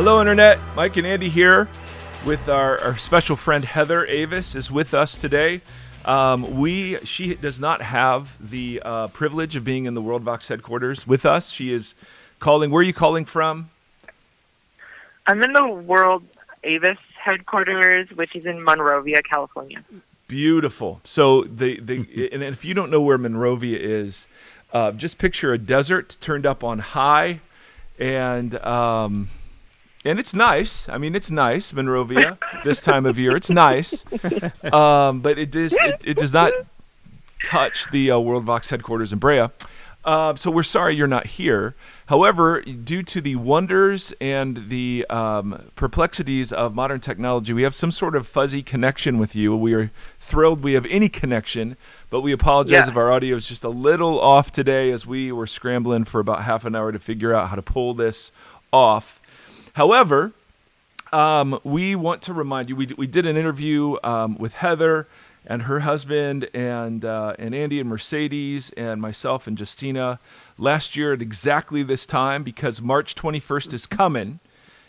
Hello, Internet. Mike and Andy here with our special friend Heather Avis is with us today. She does not have the privilege of being in the WorldVox headquarters with us. She is calling. Where are you calling from? I'm in the World Avis headquarters, which is in Monrovia, California. Beautiful. So and if you don't know where Monrovia is, just picture a desert turned up on high, and it's nice. I mean, it's nice, Monrovia, this time of year. It's nice, but it does not touch the WorldVox headquarters in Brea. So we're sorry you're not here. However, due to the wonders and the perplexities of modern technology, we have some sort of fuzzy connection with you. We are thrilled we have any connection, but we apologize if our audio is just a little off today, as we were scrambling for about half an hour to figure out how to pull this off. However, we want to remind you, we did an interview with Heather and her husband and Andy and Mercedes and myself and Justina last year at exactly this time, because March 21st is coming.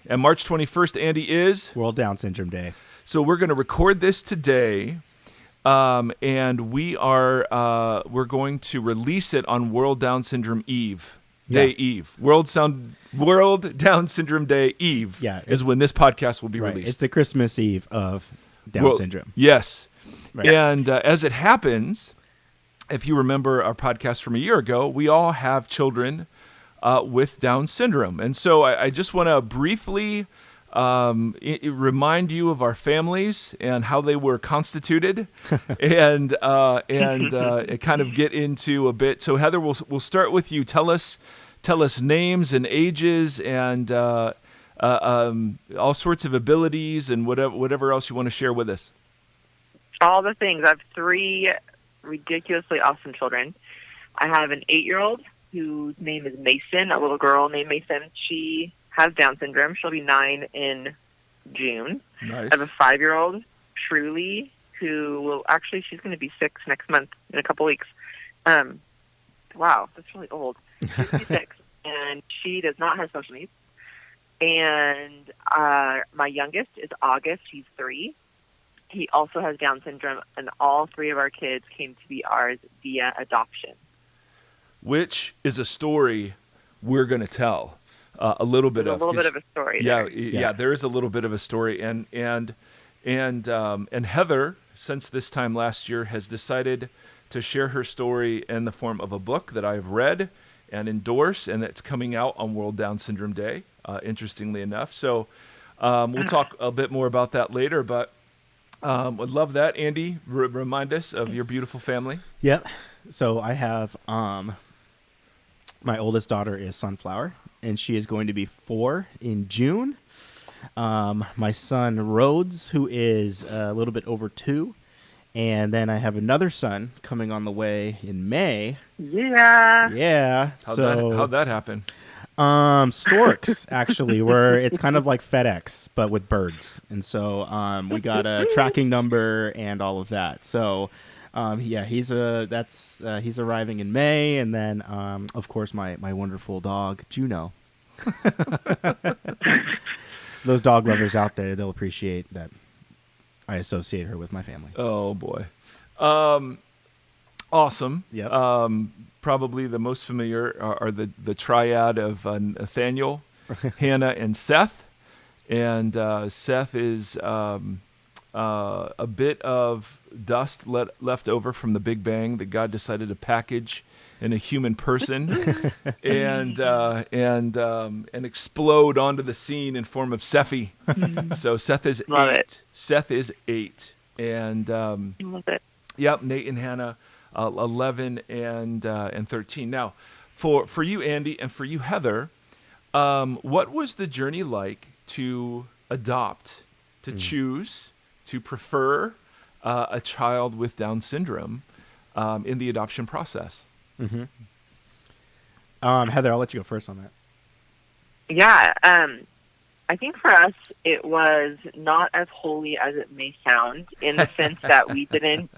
And March 21st, Andy, is World Down Syndrome Day. So we're going to record this today, and we're going to release it on World Down Syndrome Eve. Day Eve. World Down Syndrome Day Eve is when this podcast will be released. It's the Christmas Eve of Down syndrome. Yes. Right. And as it happens, if you remember our podcast from a year ago, we all have children with Down syndrome. And so I just want to briefly remind you of our families and how they were constituted and kind of get into a bit. So Heather, we'll start with you. Tell us names and ages and all sorts of abilities and whatever else you want to share with us. All the things. I have 3 ridiculously awesome children. I have an 8-year-old whose name is Mason, a little girl named Mason. She has Down syndrome. She'll be 9 in June. Nice. I have a 5-year-old, Truly, she's going to be 6 next month in a couple weeks. Wow, that's really old. She's 6, and she does not have special needs. And my youngest is August. He's 3. He also has Down syndrome, and all 3 of our kids came to be ours via adoption. Which is a story we're going to tell. A little bit of a story. Yeah, there is a little bit of a story, and Heather, since this time last year, has decided to share her story in the form of a book that I have read and endorse, and it's coming out on World Down Syndrome Day. Interestingly enough, so we'll talk a bit more about that later. But would love that, Andy. Remind us of your beautiful family. Yep. So I have my oldest daughter is Sunflower, and she is going to be 4 in June. My son, Rhodes, who is a little bit over 2. And then I have another son coming on the way in May. Yeah. Yeah. How'd that happen? Storks, actually, where it's kind of like FedEx, but with birds. And so we got a tracking number and all of that. So he's arriving in May, and then of course my wonderful dog Juno. Those dog lovers out there, they'll appreciate that I associate her with my family. Oh boy, awesome. Yep. Probably the most familiar are the triad of Nathaniel, Hannah, and Seth. And Seth is a bit of dust left over from the Big Bang that God decided to package in a human person and explode onto the scene in form of Sephi. So Seth is Love 8. it. Seth is 8, and Love it. Yep, Nate and Hannah, 11 and 13. Now, for you, Andy, and for you, Heather, what was the journey like to adopt, to choose, to prefer a child with Down syndrome in the adoption process? Mm-hmm. Heather, I'll let you go first on that. Yeah, I think for us it was not as holy as it may sound, in the sense that we didn't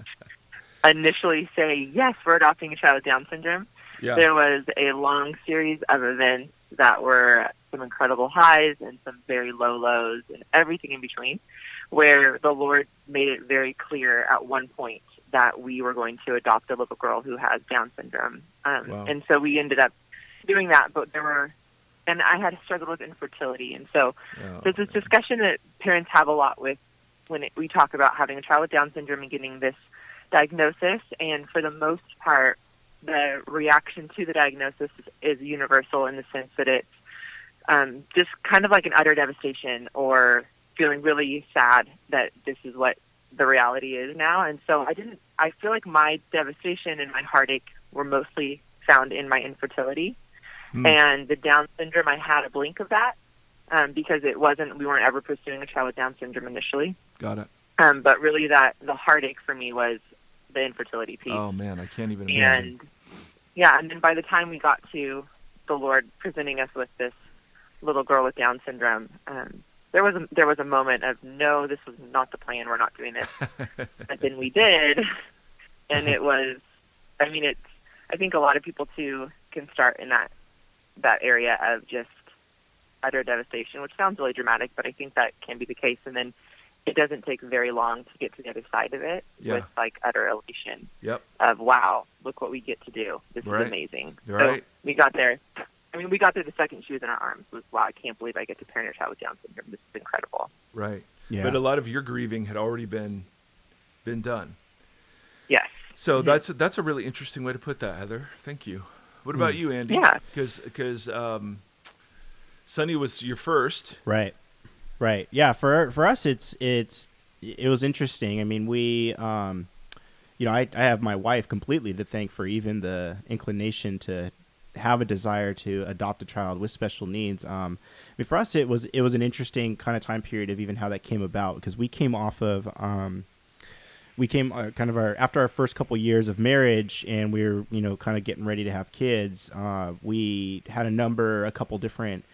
initially say, yes, we're adopting a child with Down syndrome. Yeah. There was a long series of events that were some incredible highs and some very low lows and everything in between, where the Lord made it very clear at one point that we were going to adopt a little girl who has Down syndrome. Wow. And so we ended up doing that, but and I had struggled with infertility. And so there's this discussion that parents have a lot with when we talk about having a child with Down syndrome and getting this diagnosis. And for the most part, the reaction to the diagnosis is universal in the sense that it's just kind of like an utter devastation or feeling really sad that this is what the reality is now. And so I feel like my devastation and my heartache were mostly found in my infertility. And the Down syndrome, I had a blink of that because we weren't ever pursuing a child with Down syndrome initially. Got it. But really the heartache for me was the infertility piece. Oh man, I can't even imagine. And then by the time we got to the Lord presenting us with this little girl with Down syndrome, there was a moment of, no, this was not the plan. We're not doing this. But then we did, and it was. I mean, I think a lot of people too can start in that area of just utter devastation, which sounds really dramatic, but I think that can be the case. And then it doesn't take very long to get to the other side of it with like utter elation of, wow, look what we get to do. This is amazing. So we got there. I mean, we got there the second she was in our arms. It was, wow, I can't believe I get to parent a child with Down syndrome. This is incredible. Right. Yeah. But a lot of your grieving had already been done. Yes. So that's a really interesting way to put that, Heather. Thank you. What about you, Andy? Yeah. Because Sunny was your first. Right. Yeah. For us, it was interesting. I mean, we, I have my wife completely to thank for even the inclination to have a desire to adopt a child with special needs. I mean, for us, it was an interesting kind of time period of even how that came about, because we came off of, after our first couple years of marriage, and we were, kind of getting ready to have kids. We had a couple different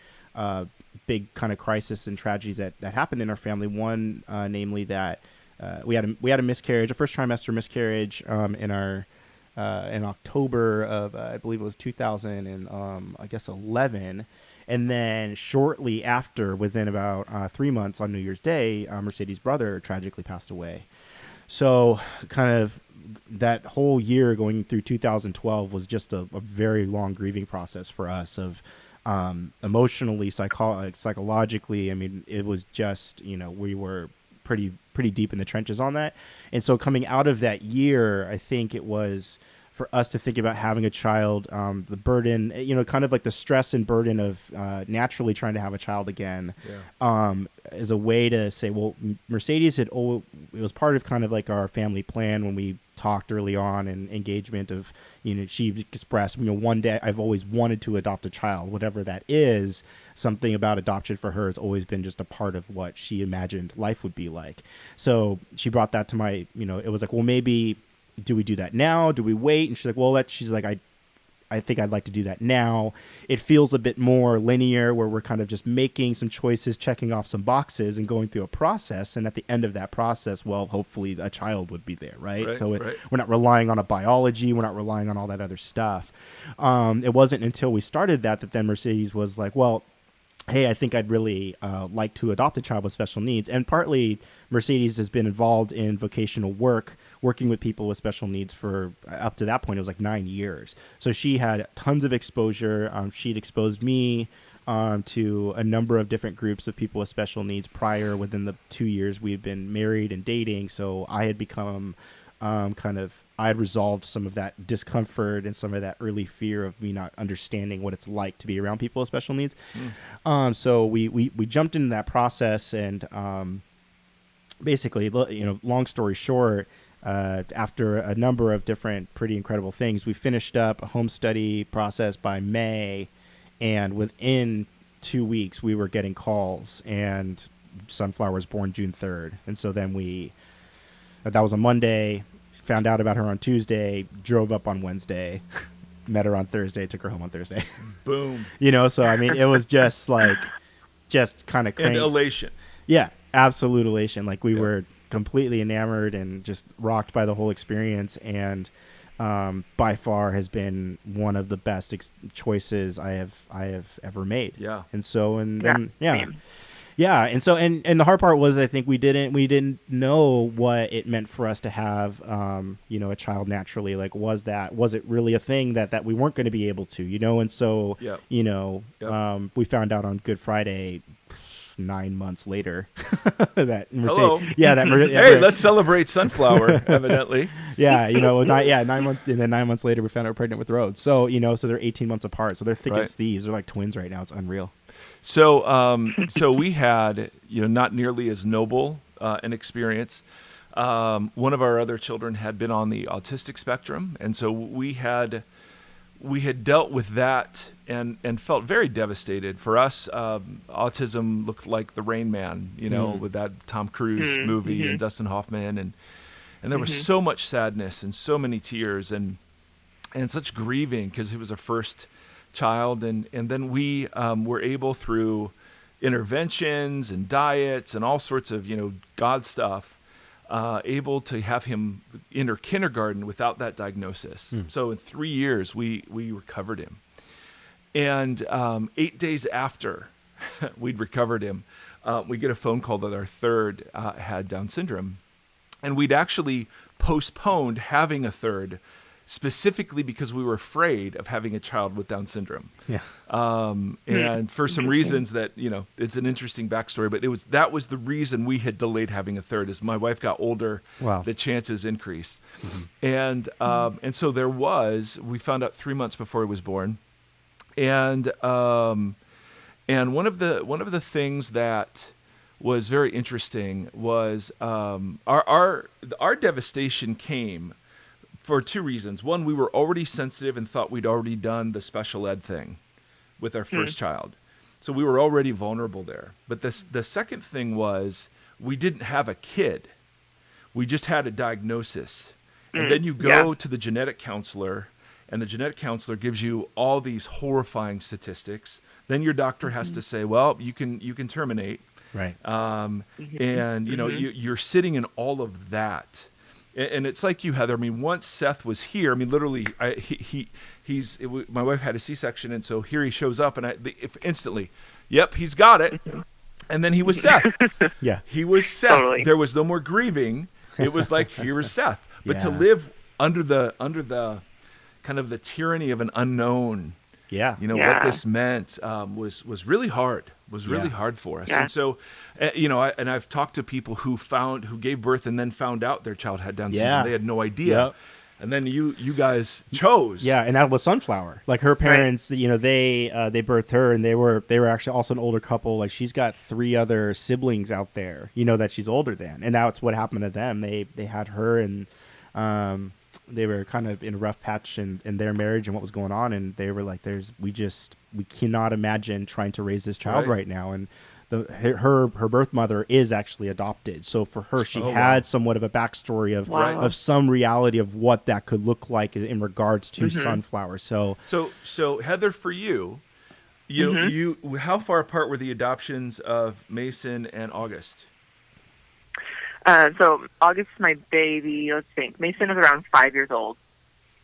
big kind of crisis and tragedies that happened in our family. One, namely that we had a miscarriage, a first trimester miscarriage, in October of I believe it was 2011, and then shortly after, within about 3 months, on New Year's Day, Mercedes' brother tragically passed away. So kind of that whole year going through 2012 was just a very long grieving process for us of emotionally, psychologically. I mean, it was just, we were pretty deep in the trenches on that. And so coming out of that year, I think it was for us to think about having a child, the burden, kind of like the stress and burden of naturally trying to have a child again, as a way to say, well, Mercedes it was part of kind of like our family plan when we talked early on in engagement of, she expressed, one day I've always wanted to adopt a child, whatever that is. Something about adoption for her has always been just a part of what she imagined life would be like. So she brought that to my, it was like, well, maybe do we do that now? Do we wait? And she's like, well, she's like, I think I'd like to do that now. It feels a bit more linear, where we're kind of just making some choices, checking off some boxes, and going through a process. And at the end of that process, well, hopefully a child would be there, right? So we're not relying on a biology. We're not relying on all that other stuff. It wasn't until we started that then Mercedes was like, well, hey, I think I'd really like to adopt a child with special needs. And partly Mercedes has been involved in vocational work, working with people with special needs for up to that point, it was like 9 years. So she had tons of exposure. She'd exposed me to a number of different groups of people with special needs prior, within the 2 years we'd been married and dating. So I had become I had resolved some of that discomfort and some of that early fear of me not understanding what it's like to be around people with special needs. So we jumped into that process, and basically, long story short, after a number of different pretty incredible things, we finished up a home study process by May, and within 2 weeks we were getting calls, and Sunflower was born June 3rd. And so then that was a Monday, found out about her on Tuesday, drove up on Wednesday, met her on Thursday, took her home on Thursday. Boom. So I mean, it was just kind of crazy. And elation. Yeah, absolute elation. Like we were completely enamored and just rocked by the whole experience. And by far has been one of the best choices I have ever made. Yeah. And so, and Yeah, then, yeah. same. Yeah, and so and the hard part was I think we didn't know what it meant for us to have a child naturally. Like, was it really a thing that we weren't going to be able to, and so Yep. we found out on Good Friday 9 months later that Hello. Hey, let's celebrate Sunflower. Evidently. Yeah, 9 months, and then 9 months later we found out we're pregnant with Rhodes. So so they're 18 months apart. So they're thick as thieves. They're like twins right now. It's unreal. So, so we had, not nearly as noble an experience. One of our other children had been on the autistic spectrum, and so we had dealt with that and felt very devastated. For us, autism looked like the Rain Man, with that Tom Cruise movie and Dustin Hoffman, and there was so much sadness and so many tears and such grieving because it was a first child, and then we were able, through interventions and diets and all sorts of God stuff, able to have him enter kindergarten without that diagnosis. So in 3 years we recovered him, and 8 days after we'd recovered him, we get a phone call that our third had Down syndrome, and we'd actually postponed having a third specifically because we were afraid of having a child with Down syndrome. Yeah. And for some reasons that, it's an interesting backstory, but that was the reason we had delayed having a third. As my wife got older, wow, the chances increased. And so we found out 3 months before he was born. And one of the things that was very interesting was our devastation came for two reasons. One, we were already sensitive and thought we'd already done the special ed thing with our first child. So we were already vulnerable there. But the second thing was we didn't have a kid. We just had a diagnosis. And then you go to the genetic counselor, and the genetic counselor gives you all these horrifying statistics. Then your doctor has to say, well, you can terminate. Right. And, you're sitting in all of that. And it's like you, Heather. I mean, once Seth was here, I mean, literally, my wife had a C-section, and so here he shows up, and instantly, yep, he's got it. And then he was Seth. Yeah, he was Seth. Totally. There was no more grieving. It was like, here was Seth. But to live under the kind of the tyranny of an unknown, what this meant was really hard. Was really hard for us. And so, and I've talked to people who gave birth and then found out their child had Down syndrome. They had no idea. Yep. And then you guys chose. Yeah, and that was Sunflower. Like, her parents, they birthed her, and they were actually also an older couple. Like, she's got 3 other siblings out there, that she's older than. And that's what happened to them. They had her, and they were kind of in a rough patch in their marriage and what was going on, and they were like, we cannot imagine trying to raise this child right now. And her birth mother is actually adopted, so for her, she had somewhat of a backstory of some reality of what that could look like in regards to Sunflower. So Heather, for you how far apart were the adoptions of Mason and August? So August is my baby. Let's think. Mason was around 5 years old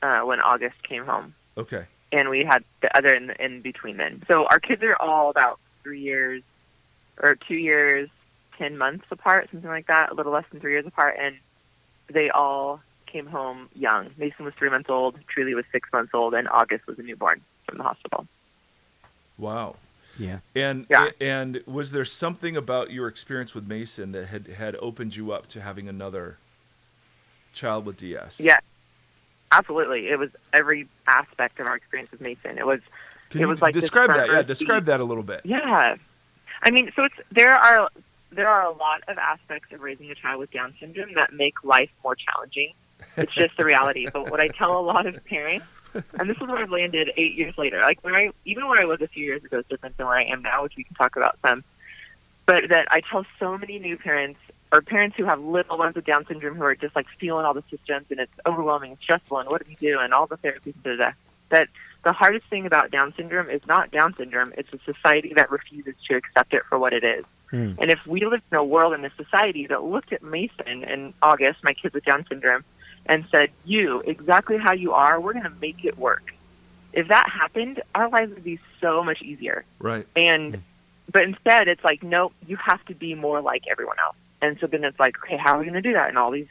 when August came home. Okay. And we had the other in between then. So our kids are all about 3 years or 2 years, 10 months apart, something like that, a little less than 3 years apart. And they all came home young. Mason was 3 months old, Truly was 6 months old, and August was a newborn from the hospital. Wow. Yeah. And was there something about your experience with Mason that had opened you up to having another child with DS? Yeah, absolutely. It was every aspect of our experience with Mason. It was like describe that. Yeah, describe that a little bit. Yeah. I mean, so there are a lot of aspects of raising a child with Down syndrome that make life more challenging. It's just the reality. But what I tell a lot of parents, and this is where I've landed 8 years later. Like, even where I was a few years ago is different than where I am now, which we can talk about some. But that I tell so many new parents, or parents who have little ones with Down syndrome, who are just like feeling all the systems, and it's overwhelming and stressful, and what do we do, and all the therapies, that the hardest thing about Down syndrome is not Down syndrome. It's a society that refuses to accept it for what it is. And if we lived in a world in a society that looked at Mason and August, my kids with Down syndrome, and said, you, exactly how you are, we're going to make it work. If that happened, our lives would be so much easier. Right. But instead, it's like, nope, you have to be more like everyone else. And so then it's like, okay, how are we going to do that? And all these,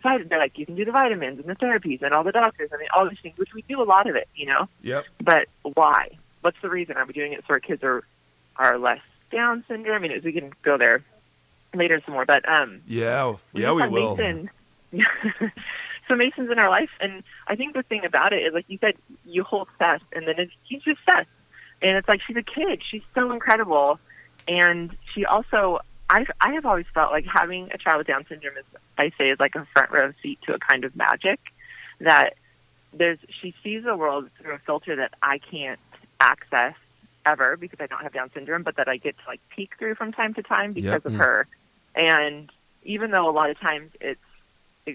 they're like, you can do the vitamins and the therapies and all the doctors and all these things, which we do a lot of it, you know? Yep. But why? What's the reason? Are we doing it so our kids are less Down syndrome? I mean, we can go there later some more, but we will. Mason. So Mason's in our life, and I think the thing about it is, like you said, you hold Seth, and then he's just Seth. And it's like, she's a kid. She's so incredible. And she also, I have always felt like having a child with Down syndrome is like a front row seat to a kind of magic, that she sees the world through a filter that I can't access ever because I don't have Down syndrome, but that I get to like peek through from time to time because of her. And even though a lot of times it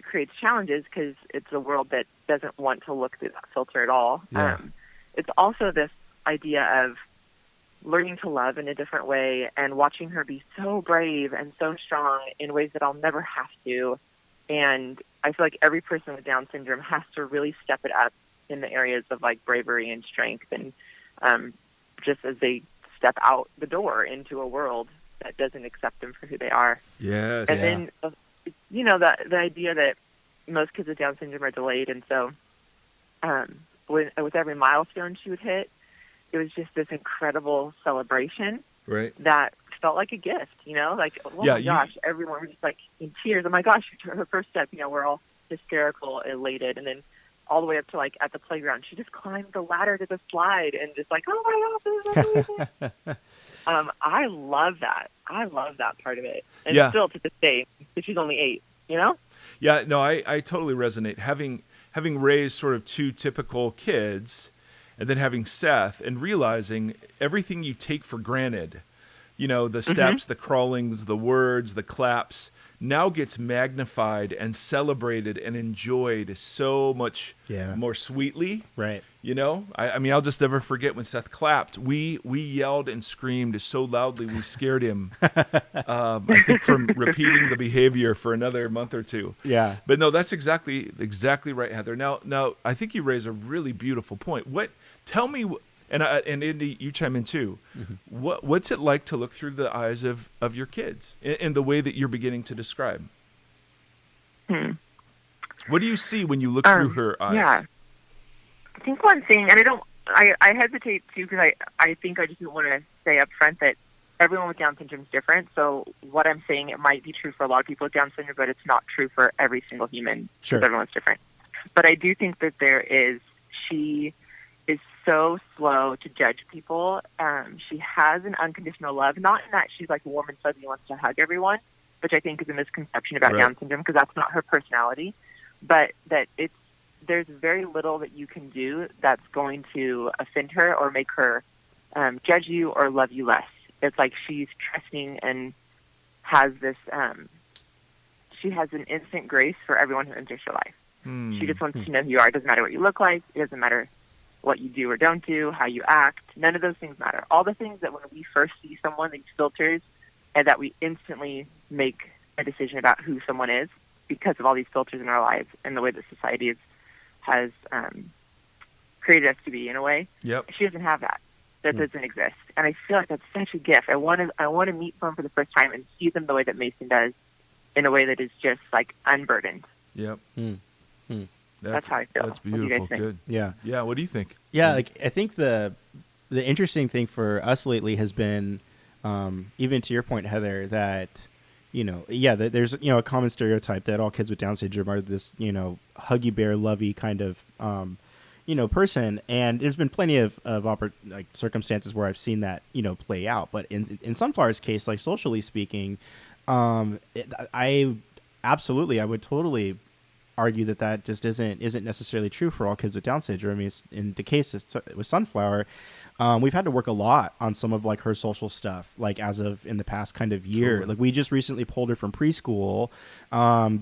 creates challenges because it's a world that doesn't want to look through that filter at all. Yeah. It's also this idea of learning to love in a different way and watching her be so brave and so strong in ways that I'll never have to. And I feel like every person with Down syndrome has to really step it up in the areas of like bravery and strength, and just as they step out the door into a world that doesn't accept them for who they are. Yes. And then, you know, the idea that most kids with Down syndrome are delayed. And so with every milestone she would hit, it was just this incredible celebration that felt like a gift, you know, like, oh my gosh, everyone was just like in tears. Oh my gosh, her first step, you know, we're all hysterical, elated. And then all the way up to like at the playground, she just climbed the ladder to the slide and just like, oh my gosh, this is amazing. I love that. I love that part of it. And still to this day, because she's only 8, you know? Yeah, no, I totally resonate. Having raised sort of 2 typical kids, and then having Seth, and realizing everything you take for granted, you know, the steps, the crawlings, the words, the claps, now gets magnified and celebrated and enjoyed so much more sweetly. Right. You know, I mean, I'll just never forget when Seth clapped. We yelled and screamed so loudly we scared him. I think from repeating the behavior for another month or 2. Yeah. But no, that's exactly right, Heather. Now, I think you raise a really beautiful point. Tell me, and Andy, you chime in too. What's it like to look through the eyes of your kids in the way that you're beginning to describe? What do you see when you look through her eyes? Yeah. I think one thing, and I hesitate too, because I think I just want to say up front that everyone with Down syndrome is different. So what I'm saying, it might be true for a lot of people with Down syndrome, but it's not true for every single human. Sure. Because everyone's different. But I do think that she is so slow to judge people. She has an unconditional love, not in that she's like warm and fuzzy and wants to hug everyone, which I think is a misconception about Down syndrome, because that's not her personality, but that there's very little that you can do that's going to offend her or make her judge you or love you less. It's like she's trusting and has this, she has an instant grace for everyone who enters her life. She just wants to know who you are. It doesn't matter what you look like. It doesn't matter what you do or don't do, how you act. None of those things matter. All the things that when we first see someone, these filters, and that we instantly make a decision about who someone is because of all these filters in our lives and the way that society has created us to be in a way. Yep. She doesn't have that. That doesn't exist. And I feel like that's such a gift. I want to meet someone for the first time and see them the way that Mason does, in a way that is just like unburdened. Yep. That's how I feel. That's beautiful. What do you guys think? Good. Yeah. What do you think? Yeah, like I think the interesting thing for us lately has been, even to your point, Heather, that there's a common stereotype that all kids with Down syndrome are this huggy bear, lovey kind of person, and there's been plenty of circumstances where I've seen that play out. But in Sunflower's case, like socially speaking, I would totally argue that just isn't necessarily true for all kids with Down syndrome. I mean, in the case with Sunflower, we've had to work a lot on some of like her social stuff, like as of in the past kind of year. Totally. Like we just recently pulled her from preschool,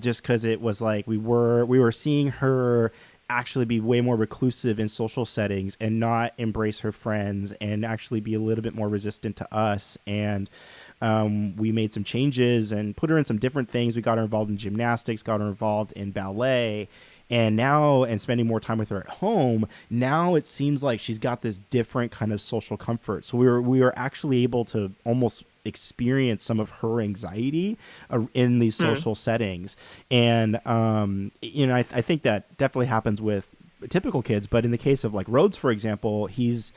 just because it was like we were seeing her actually be way more reclusive in social settings and not embrace her friends and actually be a little bit more resistant to us. And we made some changes and put her in some different things. We got her involved in gymnastics, got her involved in ballet, and spending more time with her at home, now it seems like she's got this different kind of social comfort. So we were actually able to almost experience some of her anxiety in these social settings. And I think that definitely happens with typical kids, but in the case of like Rhodes, for example, he's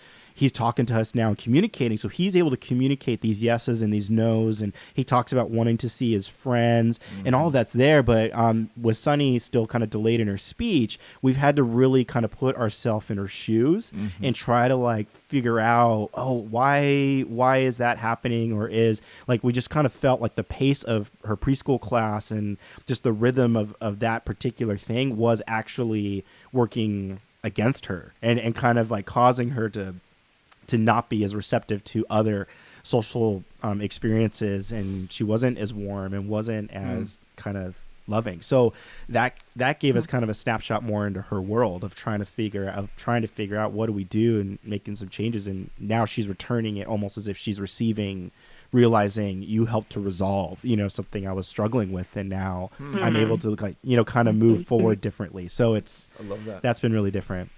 talking to us now and communicating. So he's able to communicate these yeses and these nos. And he talks about wanting to see his friends and all of that's there. But with Sunny still kind of delayed in her speech, we've had to really kind of put ourselves in her shoes and try to like figure out, why is that happening? Or is like, we just kind of felt like the pace of her preschool class and just the rhythm of that particular thing was actually working against her and kind of like causing her to not be as receptive to other social experiences, and she wasn't as warm and wasn't as kind of loving. So that gave us kind of a snapshot more into her world of trying to figure out what do we do and making some changes. And now she's returning it almost as if she's realizing you helped to resolve, something I was struggling with, and now I'm able to kind of move forward differently. So I love that. That's been really different.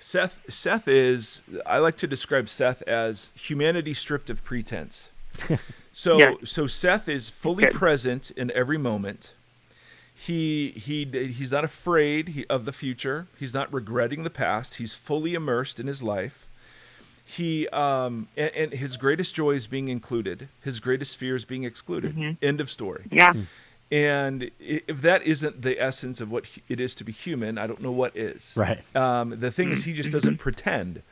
Seth is, I like to describe Seth as humanity stripped of pretense. So Seth is fully present in every moment. He's not afraid of the future. He's not regretting the past. He's fully immersed in his life. And his greatest joy is being included. His greatest fear is being excluded. End of story. Yeah. And if that isn't the essence of what it is to be human, I don't know what is. Right. The thing is, he just doesn't pretend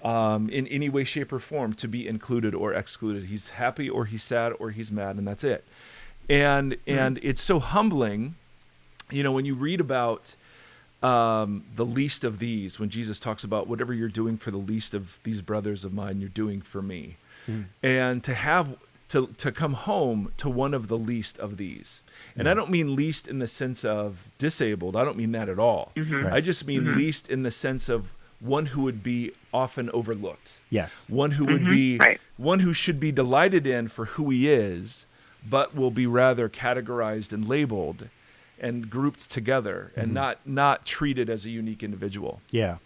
in any way, shape, or form to be included or excluded. He's happy or he's sad or he's mad, and that's it. And it's so humbling, when you read about the least of these, when Jesus talks about whatever you're doing for the least of these brothers of mine, you're doing for me. And to have to come home to one of the least of these. And I don't mean least in the sense of disabled. I don't mean that at all. Right. I just mean least in the sense of one who would be often overlooked. Yes. One who would be, one who should be delighted in for who he is, but will be rather categorized and labeled and grouped together and not treated as a unique individual. Yeah.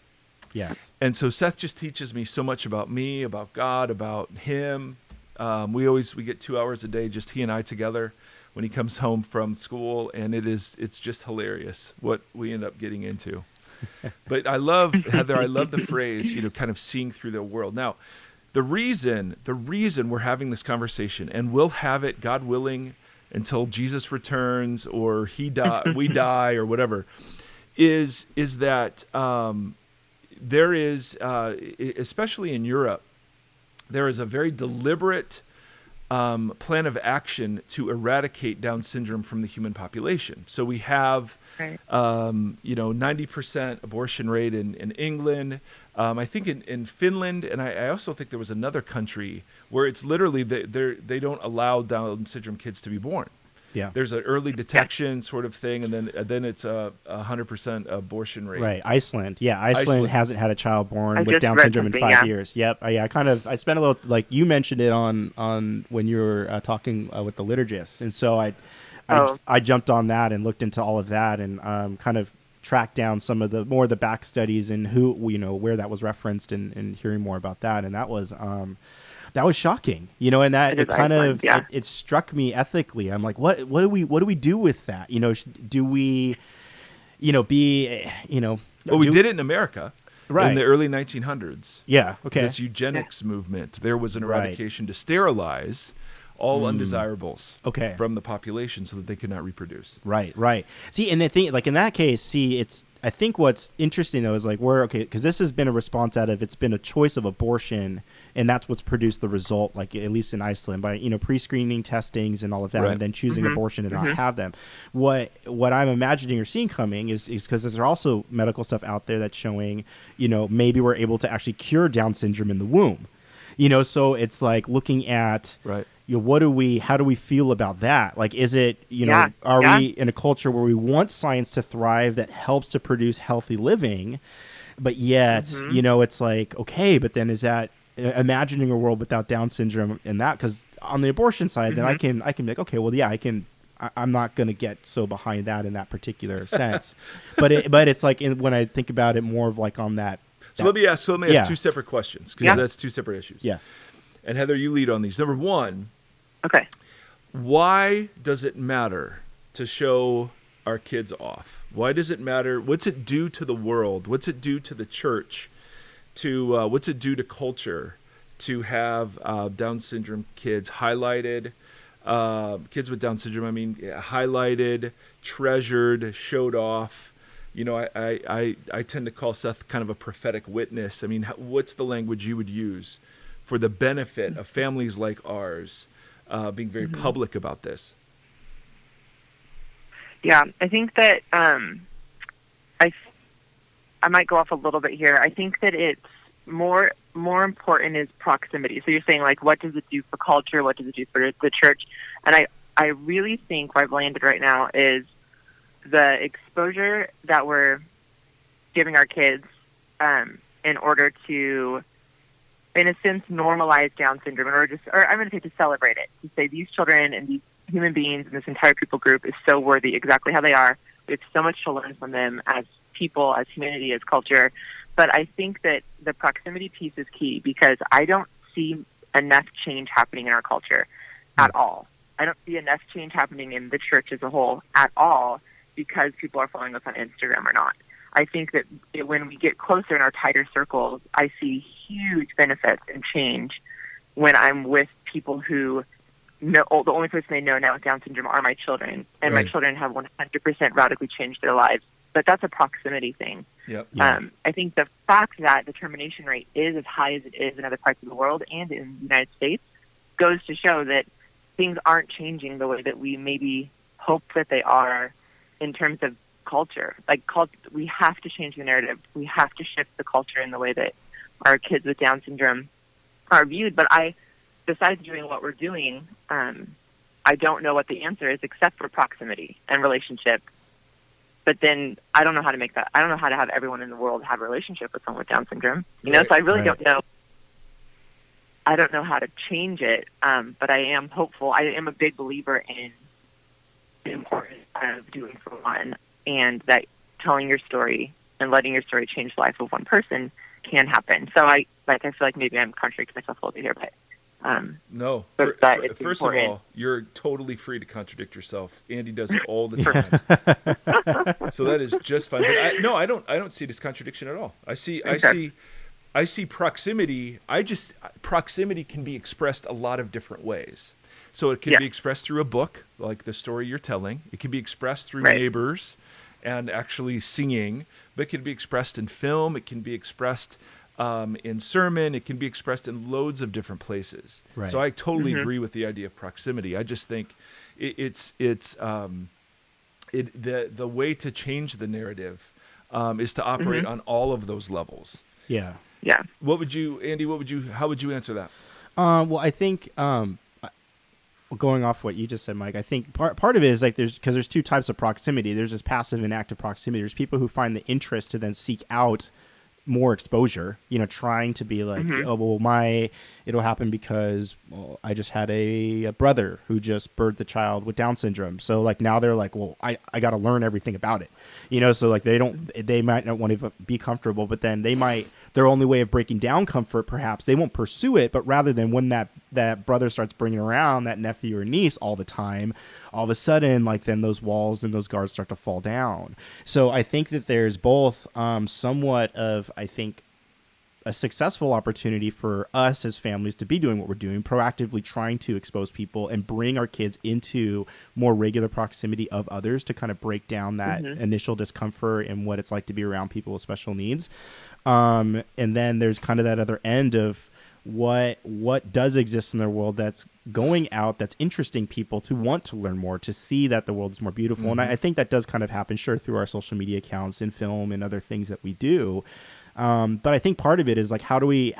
Yes. And so Seth just teaches me so much about me, about God, about him. We get 2 hours a day, just he and I together when he comes home from school, and it's just hilarious what we end up getting into. But I love, Heather, I love the phrase, kind of seeing through the world. Now, the reason we're having this conversation, and we'll have it, God willing, until Jesus returns or we die or whatever, is that there is, especially in Europe, there is a very deliberate plan of action to eradicate Down syndrome from the human population. So we have, 90% abortion rate in England. I think in Finland, and I also think there was another country where it's literally they don't allow Down syndrome kids to be born. Yeah. There's an early detection sort of thing, and then it's a 100% abortion rate. Right. Iceland. Yeah. Iceland hasn't had a child born with Down syndrome in 5 years. Yep. I spent a little, like you mentioned it on when you were talking with the liturgist. And so I jumped on that and looked into all of that and kind of tracked down some of the back studies and where that was referenced and hearing more about that. And that was shocking, and that it kind of it struck me ethically. I'm like, what do we do with that? Do we, be, Well, we did it in America, right, in the early 1900s. Yeah. Okay. This eugenics movement. There was an eradication to sterilize all undesirables from the population so that they could not reproduce. Right. See, and the thing, like in that case, I think what's interesting though is like because this has been a response it's been a choice of abortion, and that's what's produced the result, like at least in Iceland, by pre-screening testings and all of that, and then choosing abortion and not have them. What I'm imagining or seeing coming is because there's also medical stuff out there that's showing, maybe we're able to actually cure Down syndrome in the womb. So it's like looking at how do we feel about that? Like, is it, are we in a culture where we want science to thrive that helps to produce healthy living, but yet, it's like, okay, but then is that imagining a world without Down syndrome and that, because on the abortion side, then I can be like, okay, well, yeah, I can I'm not going to get so behind that in that particular sense. But it's like when I think about it more of like on that. So let me ask two separate questions, because that's two separate issues. Yeah. And Heather, you lead on these. Number one. Okay. Why does it matter to show our kids off? Why does it matter? What's it do to the world? What's it do to the church? What's it do to culture to have Down syndrome kids highlighted? Kids with Down syndrome, I mean, highlighted, treasured, showed off. You know, I tend to call Seth kind of a prophetic witness. I mean, what's the language you would use for the benefit of families like ours being very public about this? Yeah, I think that I might go off a little bit here. I think that it's more important is proximity. So you're saying, like, what does it do for culture? What does it do for the church? And I really think where I've landed right now is the exposure that we're giving our kids in order to, in a sense, normalize Down syndrome, or I'm going to say to celebrate it, to say these children and these human beings and this entire people group is so worthy exactly how they are. We have so much to learn from them as people, as humanity, as culture. But I think that the proximity piece is key, because I don't see enough change happening in our culture at all. I don't see enough change happening in the church as a whole at all, because people are following us on Instagram or not. I think that when we get closer in our tighter circles, I see huge benefits and change when I'm with people who know, the only person they know now with Down syndrome are my children, and my children have 100% radically changed their lives. But that's a proximity thing. Yep. I think the fact that the termination rate is as high as it is in other parts of the world and in the United States goes to show that things aren't changing the way that we maybe hope that they are in terms of culture. Like, we have to change the narrative. We have to shift the culture in the way that our kids with Down syndrome are viewed. But besides doing what we're doing, I don't know what the answer is except for proximity and relationship. But then I don't know how to make that. I don't know how to have everyone in the world have a relationship with someone with Down syndrome. You know, so I really don't know. I don't know how to change it, but I am hopeful. I am a big believer in the importance of doing for one, and that telling your story and letting your story change the life of one person can happen. So I feel like maybe I'm contradicting myself a little bit here, but no. First of all, you're totally free to contradict yourself. Andy does it all the time, so that is just fine. But I don't see this contradiction at all. I see proximity. Proximity can be expressed a lot of different ways. So it can be expressed through a book, like the story you're telling. It can be expressed through neighbors and actually singing. But it can be expressed in film. It can be expressed in sermon. It can be expressed in loads of different places. Right. So I totally agree with the idea of proximity. I just think the way to change the narrative is to operate on all of those levels. Yeah. Yeah. Andy, how would you answer that? Well, I think going off what you just said, Mike, I think part of it is like there's two types of proximity. There's this passive and active proximity. There's people who find the interest to then seek out more exposure, you know, trying to be like, oh, well, it'll happen because I just had a brother who just birthed a child with Down syndrome. So like now they're like, well, I got to learn everything about it, you know? So like they might not want to be comfortable, but then their only way of breaking down comfort, perhaps they won't pursue it, but rather than when that brother starts bringing around that nephew or niece all the time, all of a sudden, like then those walls and those guards start to fall down. So I think that there's both somewhat of, I think, a successful opportunity for us as families to be doing what we're doing, proactively trying to expose people and bring our kids into more regular proximity of others to kind of break down that initial discomfort and what it's like to be around people with special needs. And then there's kind of that other end of what does exist in the world that's going out, that's interesting people to want to learn more, to see that the world is more beautiful. And I think that does kind of happen, sure, through our social media accounts and film and other things that we do. But I think part of it is like, to me,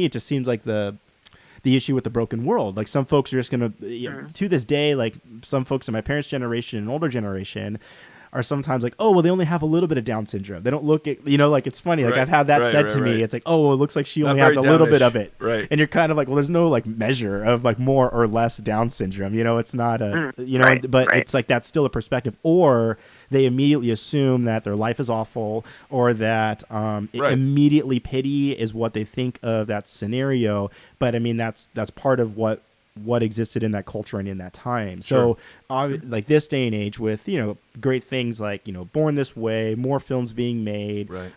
it just seems like the issue with the broken world. Like some folks are just going to, to this day, like some folks in my parents' generation and older generation are sometimes like, oh, well, they only have a little bit of Down syndrome. They don't look at, like, it's funny. Like, Right, I've had that right, said right, to me. right. It's like, oh, well, it looks like she Not only has a very little bit Downish. of it. Right. And you're kind of like, well, there's no like measure of like more or less Down syndrome. It's not a, right, but right. it's like, that's still a perspective. Or they immediately assume that their life is awful, or that Right. immediately pity is what they think of that scenario. But I mean, that's part of what existed in that culture and in that time. Sure. So like this day and age with, great things like, Born This Way, more films being made, Right.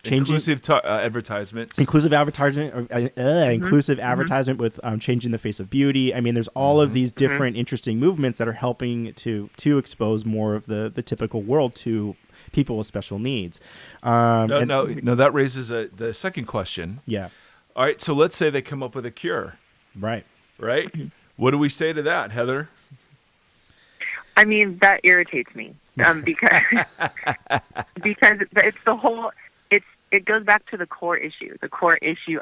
changing Advertisements. inclusive advertisement, inclusive advertisement with changing the face of beauty. I mean, there's all of these different interesting movements that are helping to expose more of the typical world to people with special needs. No, that raises the second question. Yeah. All right, so let's say they come up with a cure, Right. right? What do we say to that, Heather? I mean, that irritates me because it's the whole. It goes back to the core issue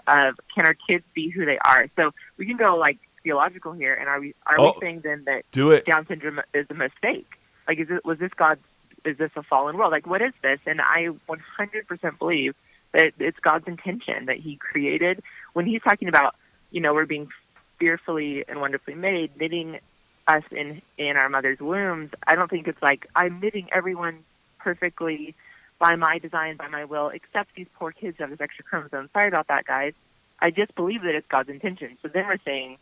of, can our kids be who they are? So we can go like theological here, and are we saying then that Down syndrome is a mistake? Like, was this God's? Is this a fallen world? Like, what is this? And I 100% believe that it's God's intention that He created. When He's talking about, we're being fearfully and wonderfully made, knitting us in our mother's wombs, I don't think it's like, I'm knitting everyone perfectly by my design, by my will, except these poor kids who have this extra chromosome. Sorry about that, guys. I just believe that it's God's intention. So then we're saying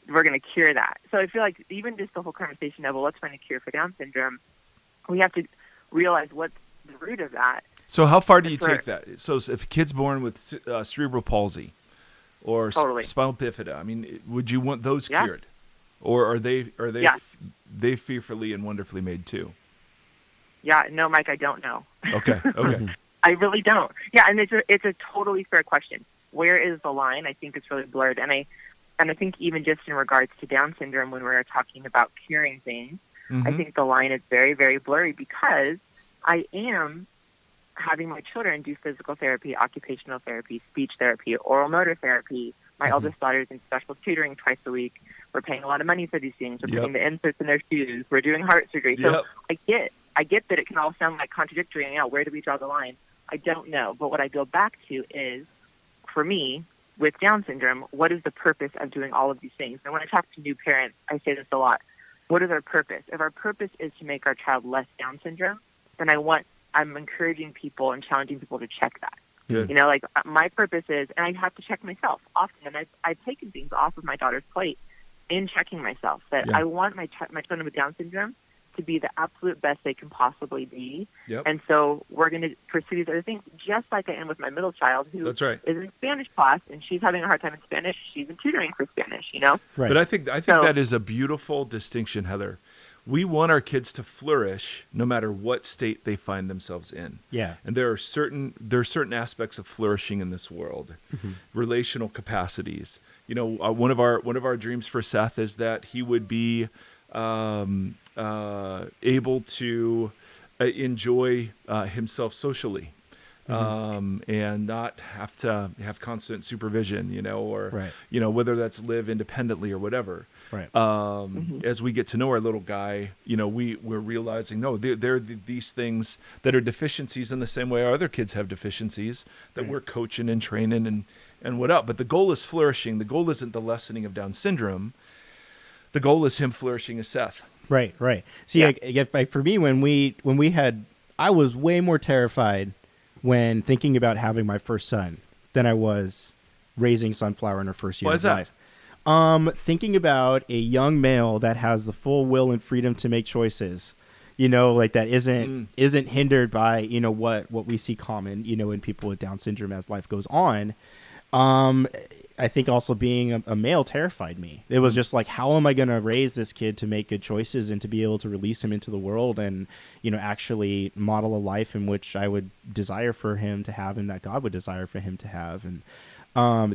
we're going to cure that. So I feel like even just the whole conversation of, well, let's find a cure for Down syndrome, we have to realize what's the root of that. So how far do you take that? So if a kid's born with cerebral palsy or spinal bifida, I mean, would you want those cured? Or are they they fearfully and wonderfully made too? Yeah, no, Mike, I don't know. Okay. I really don't. Yeah, and it's a totally fair question. Where is the line? I think it's really blurred, and I think even just in regards to Down syndrome, when we're talking about curing things, I think the line is very, very blurry, because I am having my children do physical therapy, occupational therapy, speech therapy, oral motor therapy. My eldest daughter's in special tutoring twice a week. We're paying a lot of money for these things. We're putting the inserts in their shoes. We're doing heart surgery. So I get that it can all sound like contradictory. And, where do we draw the line? I don't know. But what I go back to is, for me, with Down syndrome, what is the purpose of doing all of these things? And when I talk to new parents, I say this a lot. What is our purpose? If our purpose is to make our child less Down syndrome, then I'm encouraging people and challenging people to check that. Good. Like, my purpose is, and I have to check myself often, and I've taken things off of my daughter's plate in checking myself, that I want my children with Down syndrome to be the absolute best they can possibly be. And so we're going to pursue these other things, just like I am with my middle child, who is in Spanish class, and she's having a hard time in Spanish. She's in tutoring for Spanish, Right. But I think that is a beautiful distinction, Heather. We want our kids to flourish no matter what state they find themselves in. Yeah. And there are certain aspects of flourishing in this world, relational capacities. One of our dreams for Seth is that he would be able to enjoy himself socially, and not have to have constant supervision, or whether that's live independently or whatever. Right. As we get to know our little guy, we're realizing, no, there are these things that are deficiencies in the same way our other kids have deficiencies that we're coaching and training and what up. But the goal is flourishing. The goal isn't the lessening of Down syndrome. The goal is him flourishing as Seth. Right. See, like for me, when we had, I was way more terrified when thinking about having my first son than I was raising Sunflower in her first year of life. Thinking about a young male that has the full will and freedom to make choices, like that isn't hindered by, what we see common, in people with Down syndrome as life goes on. I think also being a male terrified me. It was just like, how am I going to raise this kid to make good choices and to be able to release him into the world and, actually model a life in which I would desire for him to have and that God would desire for him to have. And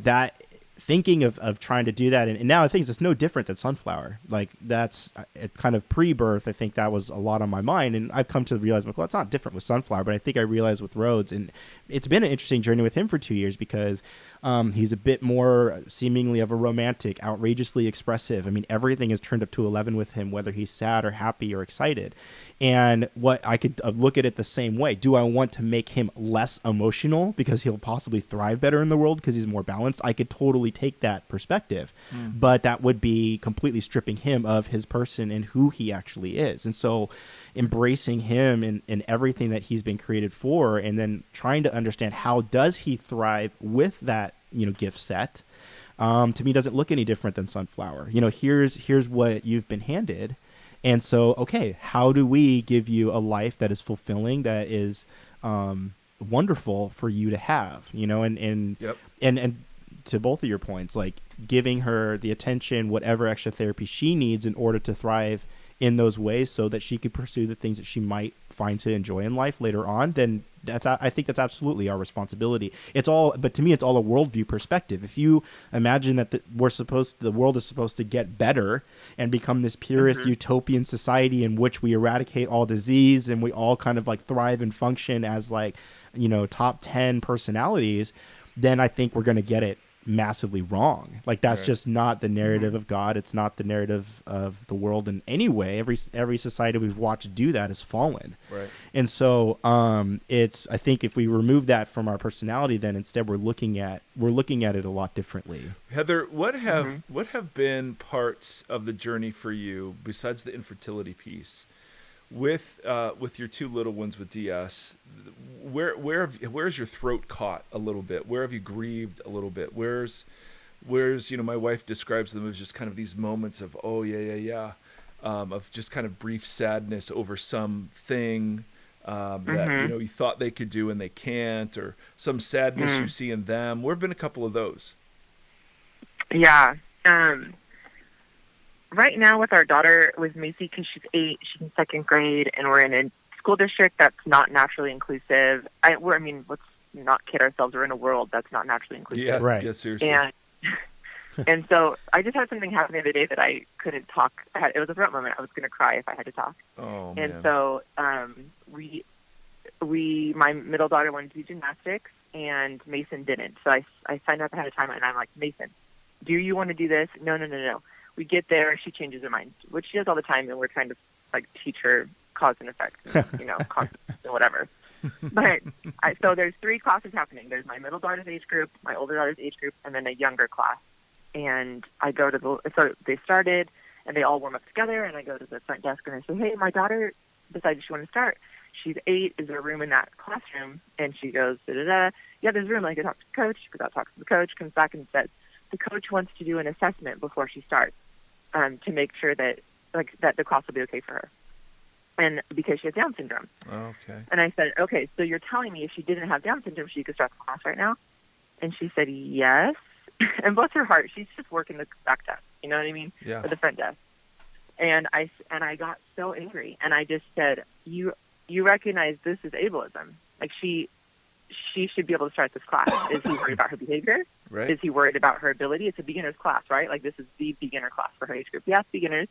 that thinking of trying to do that, and now I think it's no different than Sunflower. Like that's kind of pre-birth. I think that was a lot on my mind, and I've come to realize, well, it's not different with Sunflower, but I think I realized with Rhodes, and it's been an interesting journey with him for 2 years because he's a bit more seemingly of a romantic, outrageously expressive. I mean, everything is turned up to 11 with him, whether he's sad or happy or excited. And what I could look at it the same way. Do I want to make him less emotional because he'll possibly thrive better in the world because he's more balanced? I could totally take that perspective, but that would be completely stripping him of his person and who he actually is. And so embracing him and everything that he's been created for, and then trying to understand how does he thrive with that, gift set, to me doesn't look any different than Sunflower. Here's what you've been handed. And so, okay, how do we give you a life that is fulfilling, that is wonderful for you to have, and to both of your points, like giving her the attention, whatever extra therapy she needs in order to thrive in those ways so that she could pursue the things that she might find to enjoy in life later on, then I think that's absolutely our responsibility. But to me, it's all a worldview perspective. If you imagine that the world is supposed to get better and become this purist utopian society in which we eradicate all disease and we all kind of like thrive and function as like, top 10 personalities, then I think we're going to get it massively wrong. Like that's just not the narrative of God. It's not the narrative of the world in any way. Every society we've watched do that has fallen. Right. And so I think if we remove that from our personality, then instead we're looking at it a lot differently. Heather, what have been parts of the journey for you besides the infertility piece with your two little ones with DS? Where's your throat caught a little bit? Where have you grieved a little bit? Where's my wife describes them as just kind of these moments of of just kind of brief sadness over something that you thought they could do and they can't, or some sadness you see in them. Where have been a couple of those? Yeah. Right now with our daughter, with Macy, because she's 8, she's in 2nd grade, and we're in a school district that's not naturally inclusive. Let's not kid ourselves. We're in a world that's not naturally inclusive. Yeah, right. Yeah, seriously. And so I just had something happen the other day that I couldn't talk. It was a throat moment. I was going to cry if I had to talk. Oh, and man. So my middle daughter wanted to do gymnastics, and Mason didn't. So I signed up ahead of time, and I'm like, Mason, do you want to do this? No. We get there, she changes her mind, which she does all the time, and we're trying to like teach her cause and effect, concepts and whatever. But so there's 3 classes happening. There's my middle daughter's age group, my older daughter's age group, and then a younger class. And I go to so they started, and they all warm up together, and I go to the front desk and I say, hey, my daughter decided she wanted to start. She's 8. Is there a room in that classroom? And she goes, da-da-da. Yeah, there's a room. I go talk to the coach. She goes out, talks to the coach, comes back and says, the coach wants to do an assessment before she starts to make sure that the class will be okay for her. And because she has Down syndrome. Okay. And I said, okay, so you're telling me if she didn't have Down syndrome, she could start the class right now? And she said, yes. And bless her heart, she's just working the back desk, you know what I mean? Yeah. Or the front desk. And I got so angry, and I just said, you recognize this is ableism. Like she should be able to start this class. Is he worried about her behavior? Right. Is he worried about her ability? It's a beginner's class, right? Like this is the beginner class for her age group. Yes, beginners.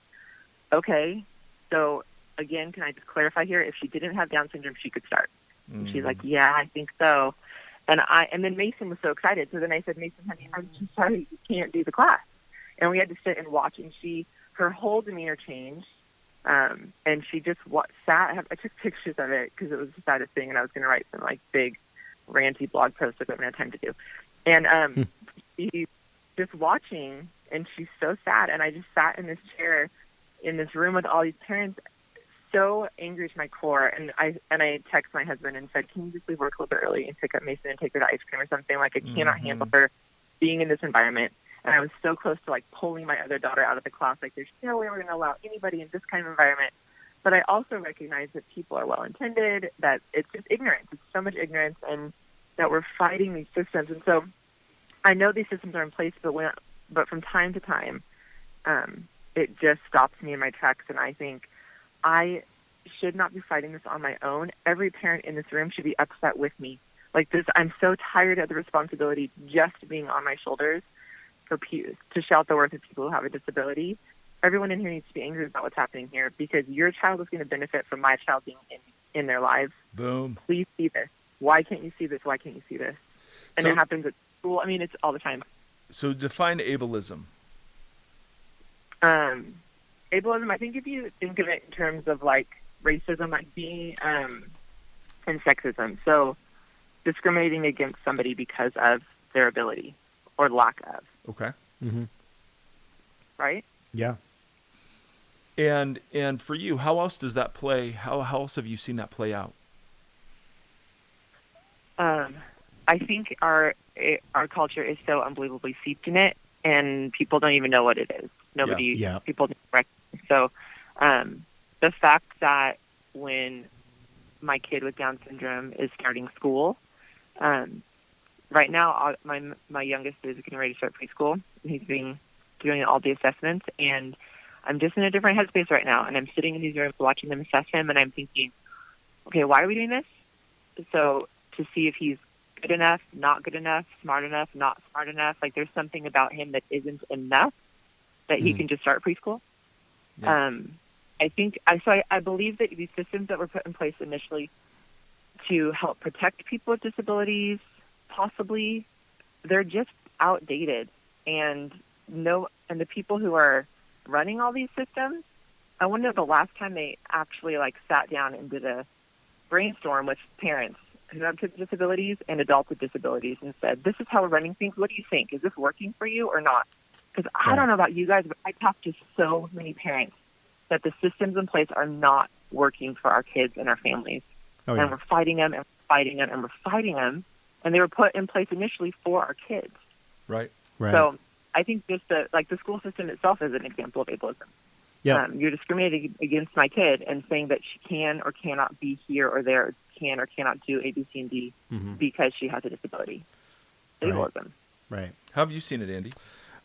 Okay. So again, can I just clarify here? If she didn't have Down syndrome, she could start. And she's like, yeah, I think so. And then Mason was so excited. So then I said, Mason, honey, I'm just sorry you can't do the class. And we had to sit and watch, and her whole demeanor changed. And she just sat. I took pictures of it because it was the saddest thing, and I was going to write some like big ranty blog posts that I haven't had time to do. And she's just watching, and she's so sad. And I just sat in this chair in this room with all these parents, so angry to my core. And I text my husband and said, can you just leave work a little bit early and pick up Mason and take her to ice cream or something? Like I cannot handle her being in this environment. And I was so close to like pulling my other daughter out of the class. Like there's no way we're going to allow anybody in this kind of environment. But I also recognize that people are well-intended, that it's just ignorance. It's so much ignorance, and that we're fighting these systems. And so I know these systems are in place, but from time to time, it just stops me in my tracks. And I think I should not be fighting this on my own. Every parent in this room should be upset with me. Like this, I'm so tired of the responsibility just being on my shoulders to shout the worth of people who have a disability. Everyone in here needs to be angry about what's happening here, because your child is going to benefit from my child being in their lives. Boom. Please see this. Why can't you see this? Why can't you see this? And it happens at school. I mean, it's all the time. So define ableism. Ableism, I think if you think of it in terms of like racism might be, and sexism. So discriminating against somebody because of their ability or lack of. Okay. Mm-hmm. Right? Yeah. And for you, how else does that play? How else have you seen that play out? I think our culture is so unbelievably steeped in it, and people don't even know what it is. People don't recognize. So the fact that when my kid with Down syndrome is starting school, right now my youngest is getting ready to start preschool. He's doing all the assessments, and I'm just in a different headspace right now, and I'm sitting in these rooms watching them assess him, and I'm thinking, okay, why are we doing this? So to see if he's good enough, not good enough, smart enough, not smart enough. Like there's something about him that isn't enough that he can just start preschool. Yeah. I believe that these systems that were put in place initially to help protect people with disabilities, possibly, they're just outdated. And the people who are running all these systems, I wonder the last time they actually sat down and did a brainstorm with parents who have kids with disabilities and adults with disabilities and said, this is how we're running things. What do you think? Is this working for you or not? Because I don't know about you guys, but I talk to so many parents that the systems in place are not working for our kids and our families. Oh, yeah. And we're fighting them and we're fighting them and we're fighting them. And they were put in place initially for our kids. Right. So I think just the school system itself is an example of ableism. Yeah. You're discriminating against my kid and saying that she can or cannot be here or there, can or cannot do A, B, C, and D because she has a disability. Ableism. Right. How have you seen it, Andy?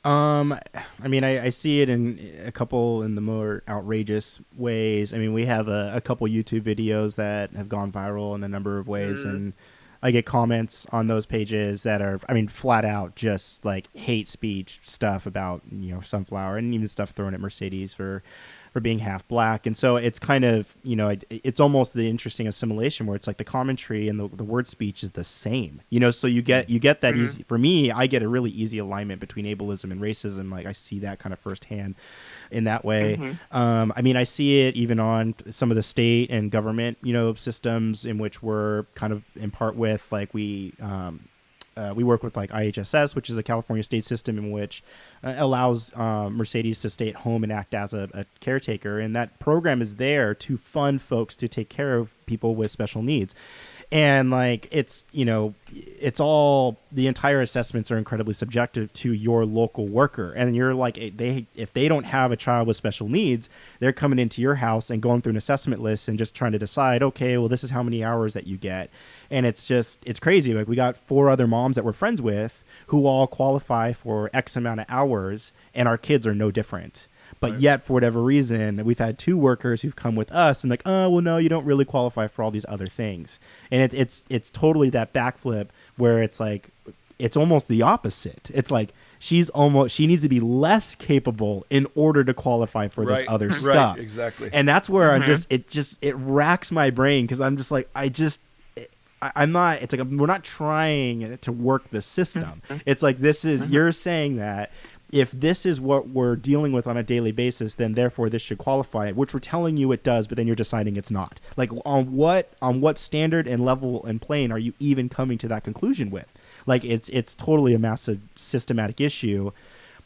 I mean, I see it in the more outrageous ways. I mean, we have a couple YouTube videos that have gone viral in a number of ways, and I get comments on those pages that are, I mean, flat out just hate speech stuff about, Sunflower, and even stuff thrown at Mercedes for being half black. And so it's kind of, it's almost the interesting assimilation where it's the commentary and the word speech is the same, so you get that easy. For me, I get a really easy alignment between ableism and racism. I see that kind of firsthand in that way. I mean, I see it even on some of the state and government, systems in which we're kind of in part with, we work with IHSS, which is a California state system in which allows Mercedes to stay at home and act as a caretaker. And that program is there to fund folks to take care of people with special needs. And it's all, the entire assessments are incredibly subjective to your local worker. And you're if they don't have a child with special needs, they're coming into your house and going through an assessment list and just trying to decide, okay, well, this is how many hours that you get. And it's crazy. We got 4 other moms that we're friends with who all qualify for X amount of hours, and our kids are no different. But yet, for whatever reason, we've had 2 workers who've come with us and oh, well, no, you don't really qualify for all these other things. And it's totally that backflip where it's it's almost the opposite. It's she needs to be less capable in order to qualify for this other stuff. Right, exactly. And that's where it racks my brain because I'm just I'm not, we're not trying to work the system. It's this is, you're saying that if this is what we're dealing with on a daily basis, then therefore this should qualify, which we're telling you it does, but then you're deciding it's not. On what standard and level and plane are you even coming to that conclusion with? It's totally a massive systematic issue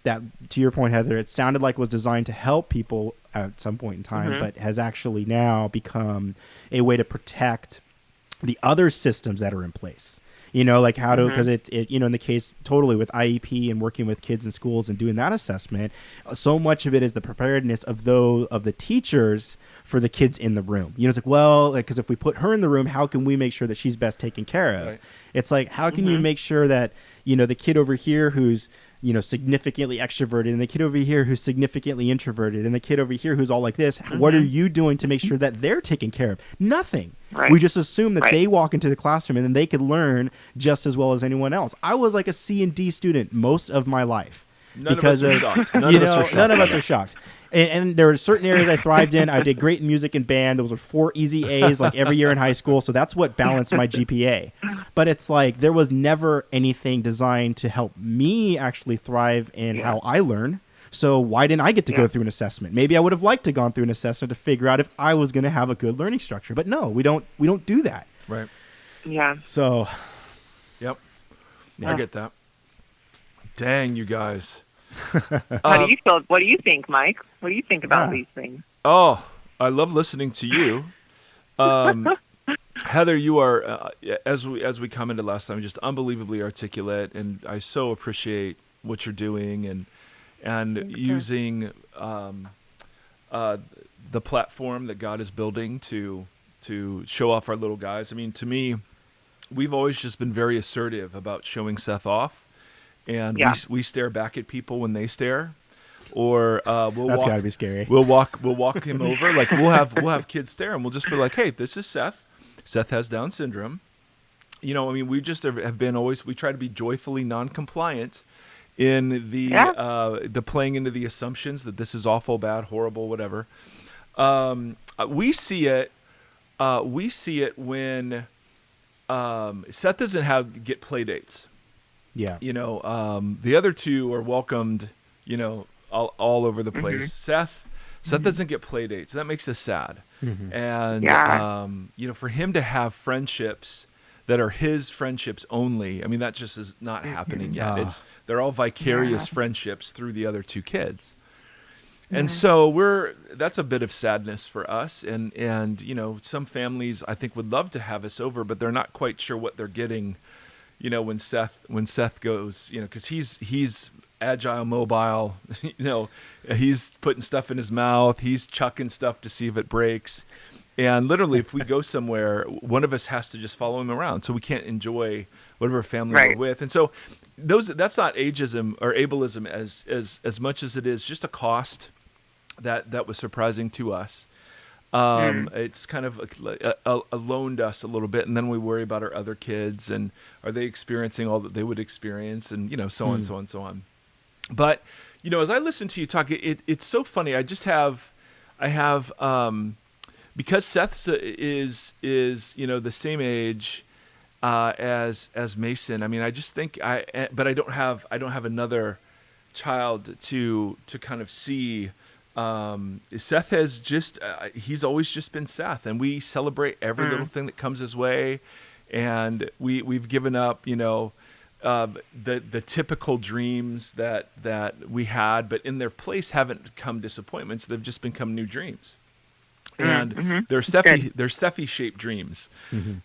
that, to your point, Heather, it sounded like was designed to help people at some point in time, but has actually now become a way to protect the other systems that are in place. How to, because it in the case totally with IEP and working with kids in schools and doing that assessment, so much of it is the preparedness of the teachers for the kids in the room. It's because if we put her in the room, how can we make sure that she's best taken care of? Right. It's how can you make sure that, the kid over here who's, significantly extroverted and the kid over here who's significantly introverted and the kid over here who's all like this, what are you doing to make sure that they're taken care of? Nothing. Right. We just assume that they walk into the classroom and then they could learn just as well as anyone else. I was a C and D student most of my life. None because of us are shocked. None of us are shocked. none of us are shocked. And there were certain areas I thrived in. I did great in music and band. Those were 4 easy A's like every year in high school. So that's what balanced my GPA. But it's like there was never anything designed to help me actually thrive in how I learn. So why didn't I get to go through an assessment? Maybe I would have liked to gone through an assessment to figure out if I was going to have a good learning structure. But no, we don't do that. Right. Yeah. So. Yep. I get that. Dang, you guys. How do you feel? What do you think, Mike? What do you think about these things? Oh, I love listening to you. Heather, you are, as we commented last time, just unbelievably articulate, and I so appreciate what you're doing and using the platform that God is building to show off our little guys. I mean, to me, we've always just been very assertive about showing Seth off, and we stare back at people when they stare, or That's got to be scary. We'll walk him over, like we'll have kids stare, and we'll just be like, "Hey, this is Seth. Seth has Down syndrome." You know, I mean, we just have been always. We try to be joyfully non-compliant in the playing into the assumptions that this is awful, bad, horrible, whatever. We see it when Seth doesn't get play dates. Yeah. You know, the other two are welcomed, you know, all over the place. Seth doesn't get play dates. That makes us sad. And, you know, for him to have friendships that are his friendships only, I mean, that just is not happening yet. They're all vicarious friendships through the other two kids. And so that's a bit of sadness for us. And, you know, some families I think would love to have us over, but they're not quite sure what they're getting, you know, when Seth goes, you know, cause he's agile, mobile, you know, he's putting stuff in his mouth. He's chucking stuff to see if it breaks. And literally, if we go somewhere, one of us has to just follow him around, so we can't enjoy whatever family we're with. And so, that's not ageism or ableism as much as it is just a cost that was surprising to us. It's kind of aloned us a little bit, and then we worry about our other kids and are they experiencing all that they would experience, and you know, so on, so on, so on. But you know, as I listen to you talk, it's so funny. I have. Because Seth is you know the same age as Mason. I mean, I just think but I don't have another child to kind of see. Seth has just he's always just been Seth, and we celebrate every little thing that comes his way, and we've given up, you know, the typical dreams that we had, but in their place haven't come disappointments. They've just become new dreams. And they're Sephi-shaped dreams,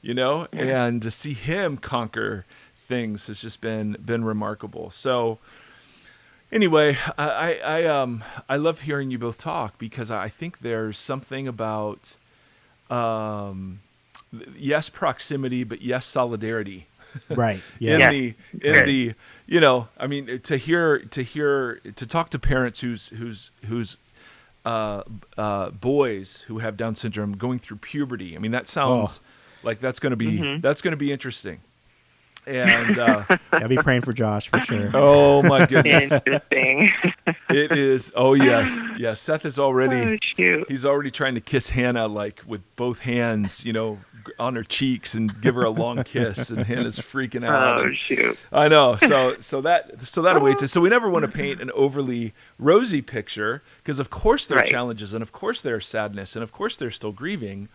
you know, and to see him conquer things has just been remarkable. So anyway, I love hearing you both talk, because I think there's something about, yes, proximity, but yes, solidarity. Right. Yeah. In the, you know, I mean, to talk to parents whose boys who have Down syndrome going through puberty. I mean, that sounds like that's going to be interesting. And I'll be praying for Josh for sure. Oh my goodness, interesting. It is. Oh yes. Seth is already. He's already trying to kiss Hannah, like with both hands, you know, on her cheeks, and give her a long kiss, and Hannah's freaking out. Oh shoot! I know. So that awaits us. So we never want to paint an overly rosy picture, because of course there are challenges, and of course there's sadness, and of course they're still grieving.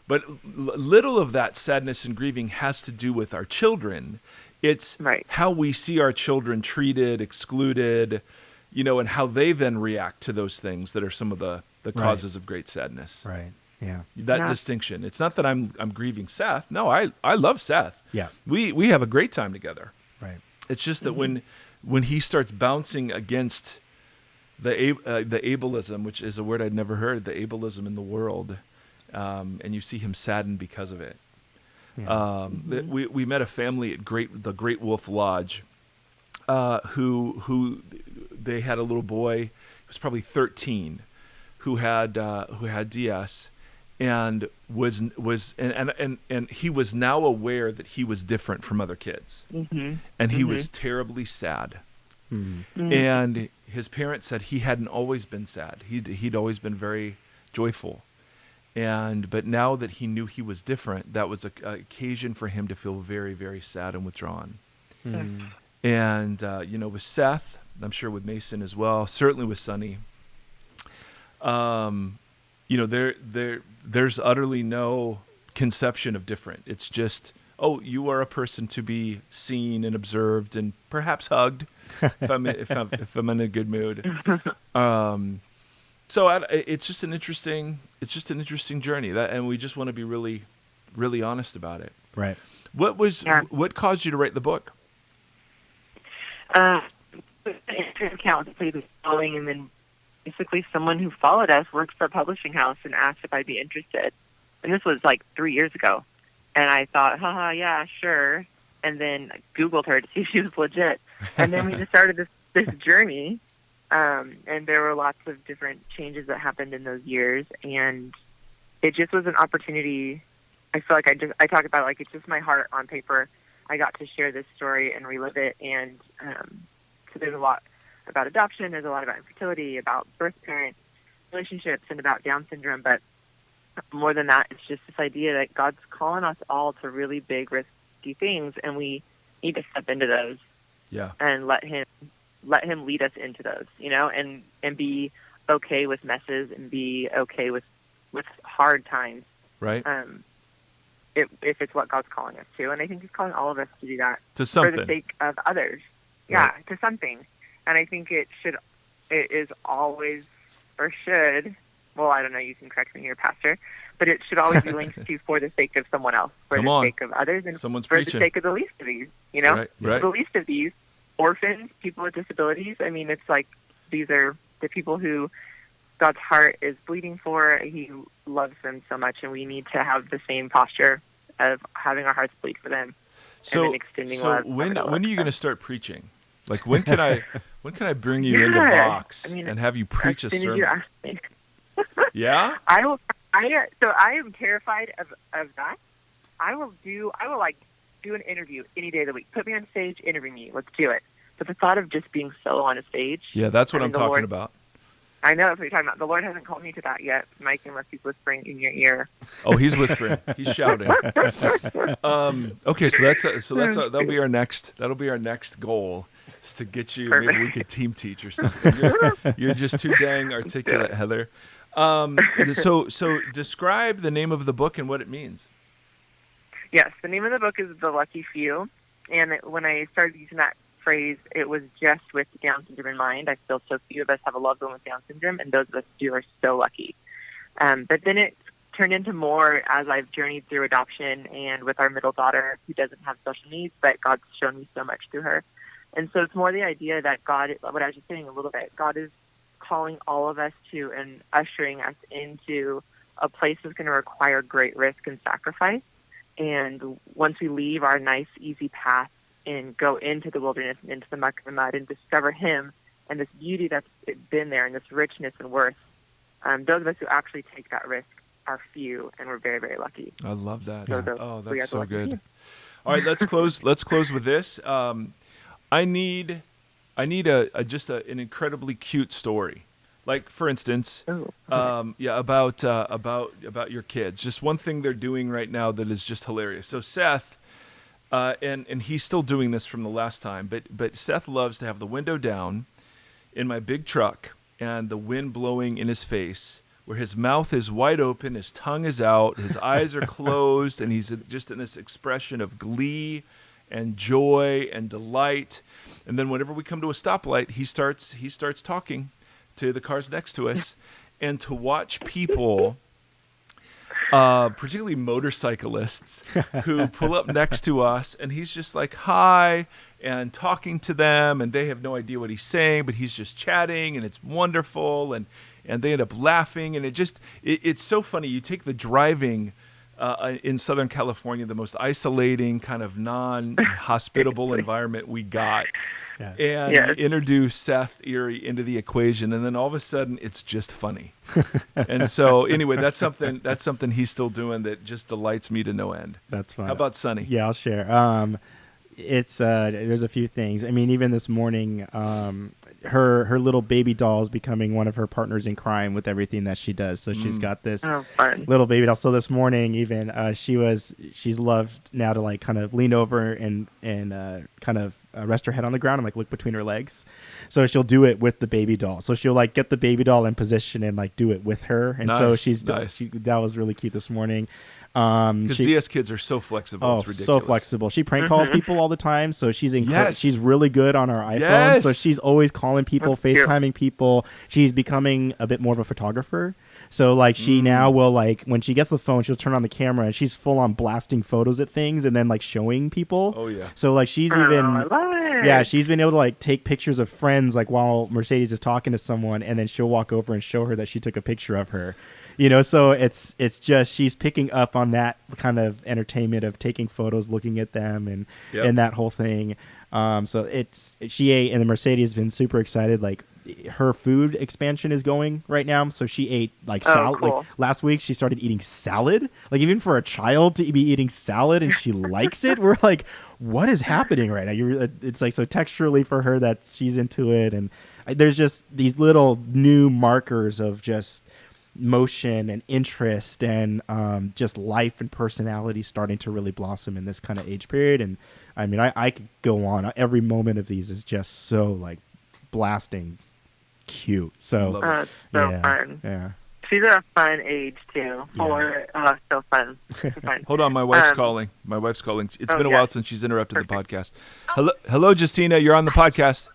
But little of that sadness and grieving has to do with our children. It's how we see our children treated, excluded, you know, and how they then react to those things that are some of the causes of great sadness. Right. Yeah. That distinction. It's not that I'm grieving Seth. No, I love Seth. Yeah. We have a great time together. Right. It's just that when he starts bouncing against the ableism, which is a word I'd never heard, the ableism in the world, and you see him saddened because of it. Yeah. We met a family at the Great Wolf Lodge, who they had a little boy. He was probably 13, who had DS, and and he was now aware that he was different from other kids, and he was terribly sad. And his parents said he hadn't always been sad. He'd always been very joyful. But now that he knew he was different, that was a occasion for him to feel very, very sad and withdrawn. And with Seth, I'm sure with Mason as well, certainly with Sonny, there's utterly no conception of different. It's just, oh, you are a person to be seen and observed and perhaps hugged if I'm in a good mood. It's just an interesting journey and we just want to be really, really honest about it. Right. What caused you to write the book? Instagram account was pretty following, and then basically someone who followed us worked for a publishing house and asked if I'd be interested. And this was like 3 years ago. And I thought, haha, yeah, sure. And then I Googled her to see if she was legit. And then we just started this journey. And there were lots of different changes that happened in those years. And it just was an opportunity. I feel like I talk about it like it's just my heart on paper. I got to share this story and relive it. And so there's a lot about adoption. There's a lot about infertility, about birth parent relationships, and about Down syndrome. But more than that, it's just this idea that God's calling us all to really big, risky things, and we need to step into those. Yeah. And let him lead us into those, and be okay with messes and be okay with hard times. Right. If it's what God's calling us to. And I think he's calling all of us to do that. To something. For the sake of others. Right. Yeah, to something. And I think it is always, or should, well, I don't know, you can correct me here, Pastor, but it should always be linked to for the sake of someone else, for the sake of others, and Someone's for preaching. the sake of the least of these, Right. The least of these, orphans, people with disabilities. I mean, it's like these are the people who God's heart is bleeding for. He loves them so much, and we need to have the same posture of having our hearts bleed for them, and then extending love. When are you going to start preaching? Like when can I bring you into Vox and have you preach a sermon? As you ask me. Yeah? I will. So I am terrified of that. I will do an interview any day of the week. Put me on stage, interview me. Let's do it. But the thought of just being solo on a stage. Yeah, that's what I'm talking about. I know that's what you're talking about. The Lord hasn't called me to that yet, Mike, unless he's whispering in your ear. Oh, he's whispering. He's shouting. Okay, so that'll be our next goal, is to get you. Perfect. Maybe we could team teach or something. You're just too dang articulate, Heather. So describe the name of the book and what it means. Yes, the name of the book is The Lucky Few, and when I started using that phrase, it was just with Down syndrome in mind. I feel so few of us have a loved one with Down syndrome, and those of us who do are so lucky. But then it turned into more as I've journeyed through adoption and with our middle daughter who doesn't have special needs, but God's shown me so much through her. And so it's more the idea that God, what I was just saying a little bit, God is calling all of us to and ushering us into a place that's going to require great risk and sacrifice. And once we leave our nice, easy path and go into the wilderness and into the muck and the mud and discover him and this beauty that's been there and this richness and worth, those of us who actually take that risk are few, and we're very, very lucky. I love that. So that's so good. All right, let's close with this. I need just an incredibly cute story. Like, for instance, about your kids. Just one thing they're doing right now that is just hilarious. So Seth, and he's still doing this from the last time, but Seth loves to have the window down in my big truck and the wind blowing in his face, where his mouth is wide open, his tongue is out, his eyes are closed, and he's just in this expression of glee and joy and delight. And then whenever we come to a stoplight, he starts talking to the cars next to us. And to watch people, particularly motorcyclists, who pull up next to us, and he's just like, hi, and talking to them, and they have no idea what he's saying, but he's just chatting, and it's wonderful, and they end up laughing, and it's so funny. You take the driving in Southern California, the most isolating, kind of non-hospitable environment we got, and you introduce Seth Erie into the equation, and then all of a sudden it's just funny. And so anyway, that's something he's still doing that just delights me to no end. That's fun. How about Sonny? Yeah, I'll share. it's there's a few things. I mean, even this morning, her little baby doll is becoming one of her partners in crime with everything that she does. So she's got this little baby doll. So this morning, even she's loved now to like kind of lean over and kind of rest her head on the ground and like look between her legs. So she'll do it with the baby doll. So she'll like get the baby doll in position and like do it with her. And so that was really cute this morning. Because DS kids are so flexible. It's ridiculous. So flexible. She prank calls people all the time, so she's she's really good on her iPhone. So she's always calling people, FaceTiming people. She's becoming a bit more of a photographer. So like she now will like when she gets the phone, she'll turn on the camera and she's full on blasting photos at things and then like showing people. Oh yeah. So like she's I love it. Yeah, she's been able to like take pictures of friends like while Mercedes is talking to someone, and then she'll walk over and show her that she took a picture of her. So it's just she's picking up on that kind of entertainment of taking photos, looking at them, and that whole thing. So she ate, and the Mercedes has been super excited. Like her food expansion is going right now, so she ate like salad. Cool. Like last week, she started eating salad. Like even for a child to be eating salad, and she likes it. We're like, what is happening right now? It's like so texturally for her that she's into it, and there's just these little new markers of just motion and interest and just life and personality starting to really blossom in this kind of age period. And I mean, I could go on. Every moment of these is just so like blasting cute. So fun. Yeah. She's at a fun age too. So fun. Hold on, my wife's calling. It's been a while since she's interrupted the podcast. Hello, Justina. You're on the podcast.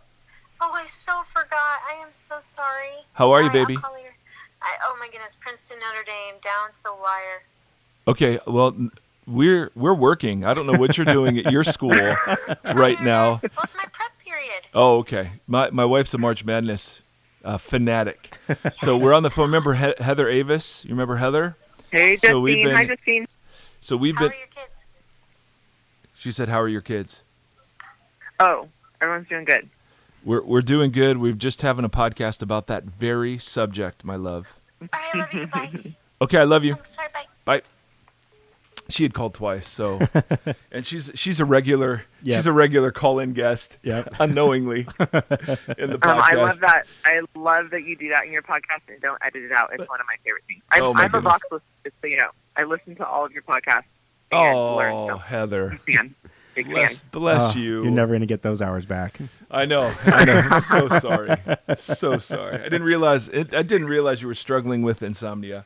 Oh, I so forgot. I am so sorry. How are you, baby? Oh my goodness, Princeton, Notre Dame, down to the wire. Okay, well, we're working. I don't know what you're doing at your school right now. Well, it's my prep period. Oh, okay. My wife's a March Madness fanatic. So we're on the phone. Remember Heather Avis? You remember Heather? Hey, Justine. Hi, Justine. So we've been. How are your kids? She said, "How are your kids?" Oh, everyone's doing good. We're doing good. We're just having a podcast about that very subject, my love. All right, I love you. Goodbye. Okay, I love you. I'm sorry, bye. Bye. She had called twice, so and she's a regular. Yep. She's a regular call-in guest, unknowingly in the podcast. I love that. I love that you do that in your podcast and don't edit it out. It's one of my favorite things. I'm a Vox listener, just so you know. I listen to all of your podcasts. And learn, so. Heather. Big fan. Bless you. You're never going to get those hours back. I know. I'm so sorry. So sorry. I didn't realize you were struggling with insomnia.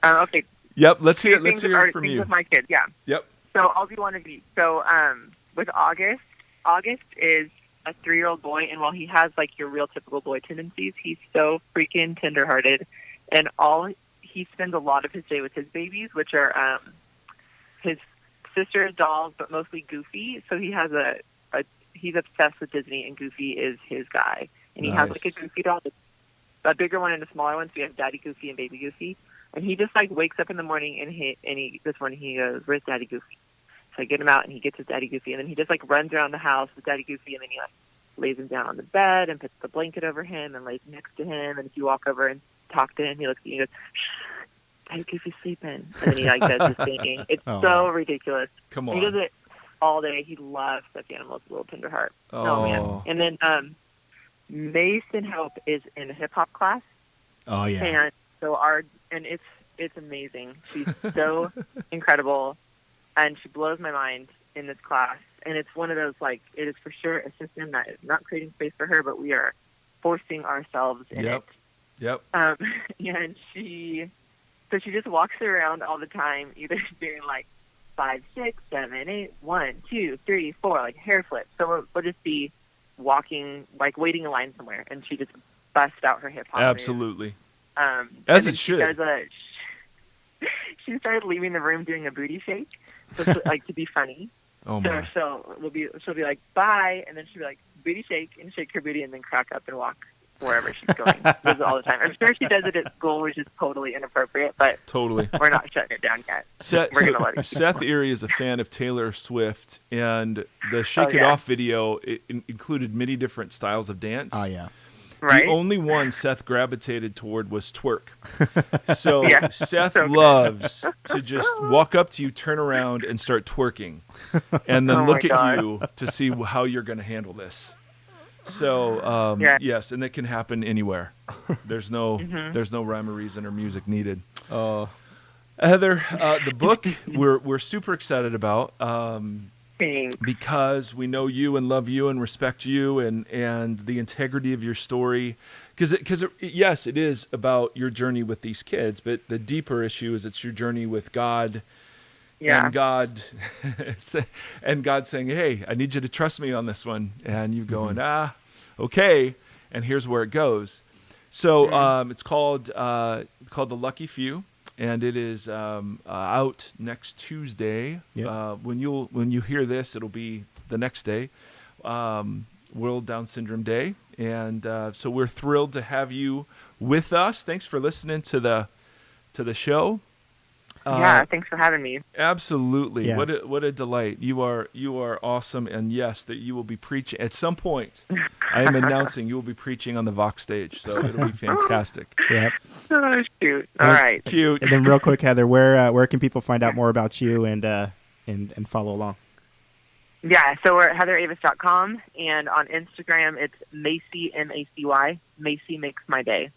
Okay. Yep. Let's hear it from you. With my kids. Yeah. Yep. So I'll do one of these. So with August is a 3-year-old boy, and while he has like your real typical boy tendencies, he's so freaking tenderhearted, and he spends a lot of his day with his babies, which are his sister's dolls, but mostly Goofy. So he has he's obsessed with Disney, and Goofy is his guy. And he has like a Goofy doll, a bigger one and a smaller one. So we have Daddy Goofy and Baby Goofy. And he just like wakes up in the morning and this morning he goes, "Where's Daddy Goofy?" So I get him out and he gets his Daddy Goofy, and then he just like runs around the house with Daddy Goofy, and then he like lays him down on the bed and puts the blanket over him and lays next to him. And if you walk over and talk to him, he looks at you and goes, "Shh, Daddy Goofy's sleeping." And then he like does his singing. It's so ridiculous. Come on. He does it all day. He loves stuffed animals, a little tender heart. Oh man. And then Mason Hope is in a hip hop class. Oh yeah. And so it's amazing. She's so incredible, and she blows my mind in this class. And it's one of those like it is for sure a system that is not creating space for her, but we are forcing ourselves in it. Yep. And she just walks around all the time, either doing like 5, 6, 7, 8, 1, 2, 3, 4, like hair flips. So we'll just be walking, like waiting in line somewhere, and she just busts out her hip hop. Absolutely. As it should. She started leaving the room doing a booty shake, just like to be funny. Oh my. So she'll be like bye, and then she'll be like booty shake and shake her booty, and then crack up and walk wherever she's going. She does it all the time. I'm sure she does it at school, which is totally inappropriate, but totally, we're not shutting it down yet. We're gonna let it Seth Erie is a fan of Taylor Swift, and the Shake It Off video included many different styles of dance. Oh yeah. Right? The only one Seth gravitated toward was twerk. So Yeah, Seth so good. loves to just walk up to you, turn around, and start twerking, and then Oh look my at God. you to see how you're going to handle this. So Yeah. yes, and it can happen anywhere. There's no rhyme or reason or music needed. Oh, Heather, the book we're super excited about. Thanks. Because we know you and love you and respect you and the integrity of your story. Because yes, it is about your journey with these kids, but the deeper issue is it's your journey with God. Yeah. And God saying, "Hey, I need you to trust me on this one," and you going, okay, and here's where it goes. So it's called The Lucky Few. And it is out next Tuesday. Yep. When you hear this, it'll be the next day, World Down Syndrome Day, and so we're thrilled to have you with us. Thanks for listening to the show. Yeah, thanks for having me. Absolutely. Yeah. What a delight. You are awesome, and yes, that you will be preaching at some point. I am announcing you will be preaching on the Vox stage, so it'll be fantastic. yep. Oh, shoot. All right. Cute. And then real quick, Heather, where can people find out more about you and follow along? Yeah, so we're at heatheravis.com, and on Instagram, it's Macy, M-A-C-Y. Macy makes my day.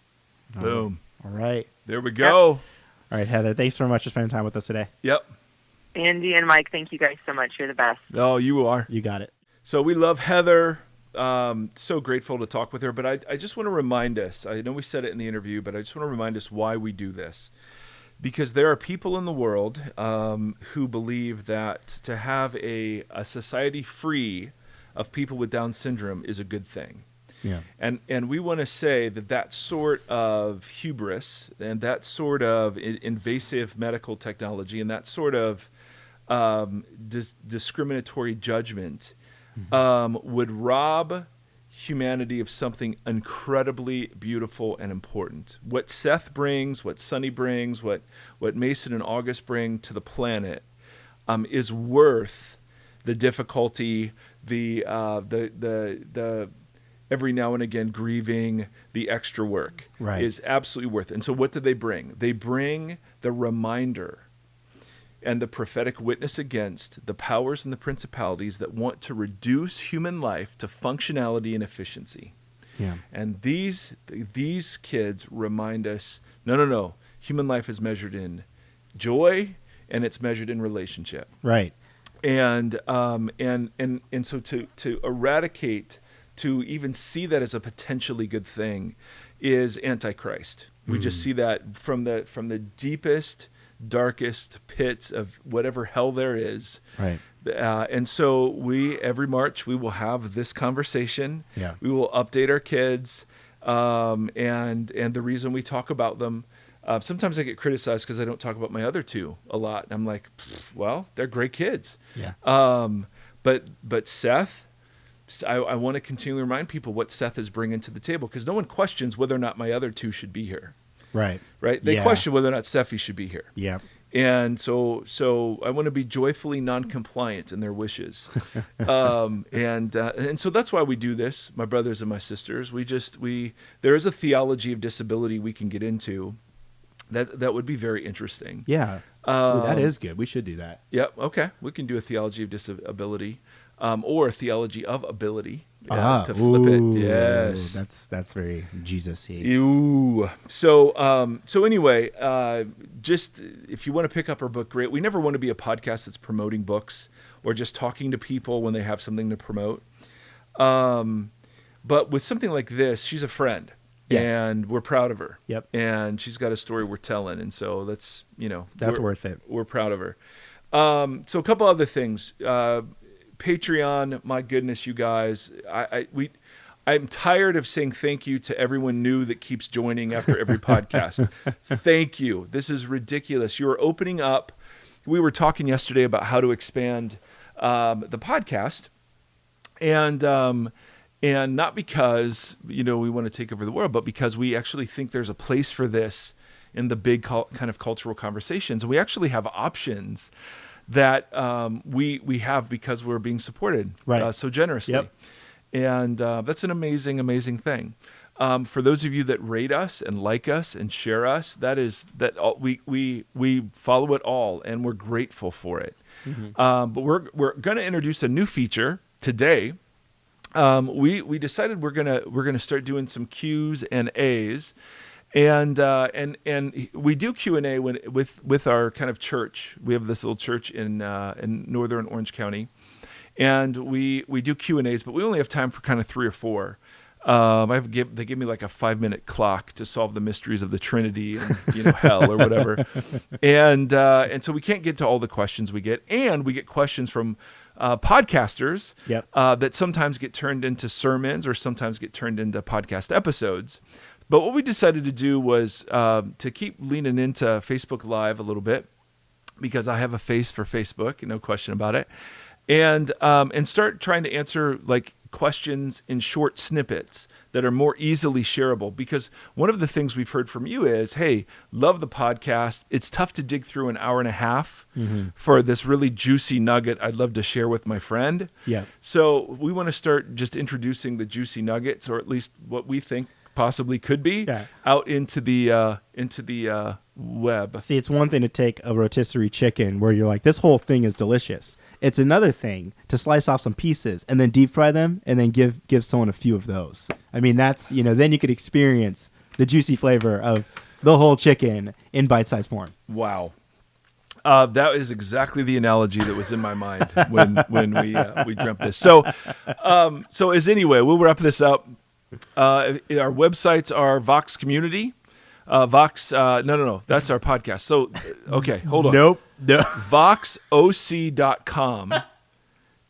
Boom. All right. There we go. All right, Heather, thanks so much for spending time with us today. Yep. Andy and Mike, thank you guys so much. You're the best. Oh, you are. You got it. So we love Heather. So grateful to talk with her. But I just want to remind us, I know we said it in the interview, but I just want to remind us why we do this. Because there are people in the world who believe that to have a society free of people with Down syndrome is a good thing. Yeah. And we want to say that sort of hubris and that sort of invasive medical technology and that sort of discriminatory judgment would rob humanity of something incredibly beautiful and important. What Seth brings, what Sunny brings, what Mason and August bring to the planet is worth the difficulty, the every now and again grieving, the extra work is absolutely worth it. And so what do they bring? They bring the reminder and the prophetic witness against the powers and the principalities that want to reduce human life to functionality and efficiency. Yeah. And these kids remind us, no. Human life is measured in joy and it's measured in relationship. Right. And so to eradicate, to even see that as a potentially good thing is antichrist. We just see that from the deepest, darkest pits of whatever hell there is. Right. And so every March we will have this conversation. Yeah. We will update our kids, and the reason we talk about them. Sometimes I get criticized because I don't talk about my other two a lot. And I'm like, well, they're great kids. Yeah. But Seth, I want to continually remind people what Seth is bringing to the table, because no one questions whether or not my other two should be here. Right. They question whether or not Steffi should be here. Yeah. And so I want to be joyfully non-compliant in their wishes. And so that's why we do this, my brothers and my sisters. There is a theology of disability we can get into that would be very interesting. Yeah. That is good. We should do that. Yep. Okay. We can do a theology of disability, or a theology of ability. To flip it. Yes. That's very Jesus-y. Ew. So anyway, just if you want to pick up our book, great. We never want to be a podcast that's promoting books or just talking to people when they have something to promote. But with something like this, she's a friend. Yeah. And we're proud of her. Yep. And she's got a story we're telling, and so that's worth it. We're proud of her. So a couple other things. Patreon, my goodness, you guys, I'm tired of saying thank you to everyone new that keeps joining after every podcast. Thank you. This is ridiculous. You're opening up. We were talking yesterday about how to expand the podcast, and not because we want to take over the world, but because we actually think there's a place for this in the big kind of cultural conversations. We actually have options that we have because we're being supported so generously. Yep. And that's an amazing, amazing thing. For those of you that rate us and like us and share us, we follow it all, and we're grateful for it. But we're going to introduce a new feature today. We decided we're gonna start doing some Q's and A's, and we do Q&A with our kind of church. We have this little church in northern Orange County, and we do Q&A's, but we only have time for kind of 3 or 4. They give me like a 5-minute clock to solve the mysteries of the Trinity and hell or whatever, and so we can't get to all the questions we get, and we get questions from podcasters that sometimes get turned into sermons or sometimes get turned into podcast episodes. But what we decided to do was to keep leaning into Facebook Live a little bit, because I have a face for Facebook, no question about it, and start trying to answer like questions in short snippets that are more easily shareable. Because one of the things we've heard from you is, hey, love the podcast. It's tough to dig through an hour and a half for this really juicy nugget I'd love to share with my friend. Yeah. So we want to start just introducing the juicy nuggets, or at least what we think possibly could be, out into the web. See, it's one thing to take a rotisserie chicken where you're like, this whole thing is delicious. It's another thing to slice off some pieces and then deep fry them and then give someone a few of those. I mean, that's, then you could experience the juicy flavor of the whole chicken in bite-sized form. Wow. That is exactly the analogy that was in my mind when we dreamt this. So we'll wrap this up. Our websites are Vox Community. Vox, no, that's our podcast. So, okay, hold on. Nope. VoxOC.com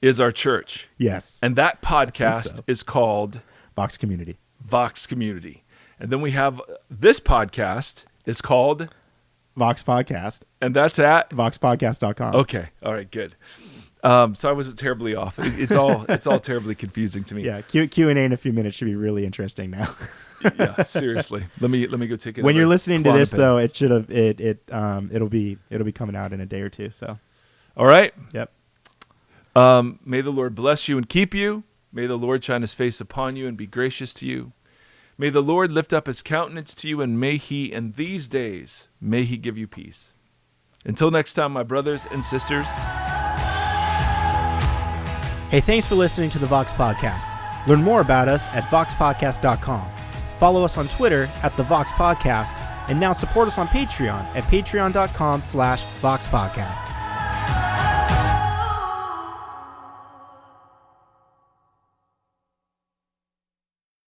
is our church. Yes. And that podcast is called Vox Community. Vox Community. And then we have this podcast is called Vox Podcast. And that's at VoxPodcast.com. Okay. All right, good. So I wasn't terribly off. It's all terribly confusing to me. Yeah, Q&A in a few minutes should be really interesting now. Yeah, seriously. Let me go take it. When you're listening to this, though, it should have it'll be coming out in a day or two. So, all right. Yep. May the Lord bless you and keep you. May the Lord shine His face upon you and be gracious to you. May the Lord lift up His countenance to you, and may He, in these days, may He give you peace. Until next time, my brothers and sisters. Hey, thanks for listening to the Vox Podcast. Learn more about us at voxpodcast.com. Follow us on Twitter at the Vox Podcast, and now support us on Patreon at patreon.com/VoxPodcast.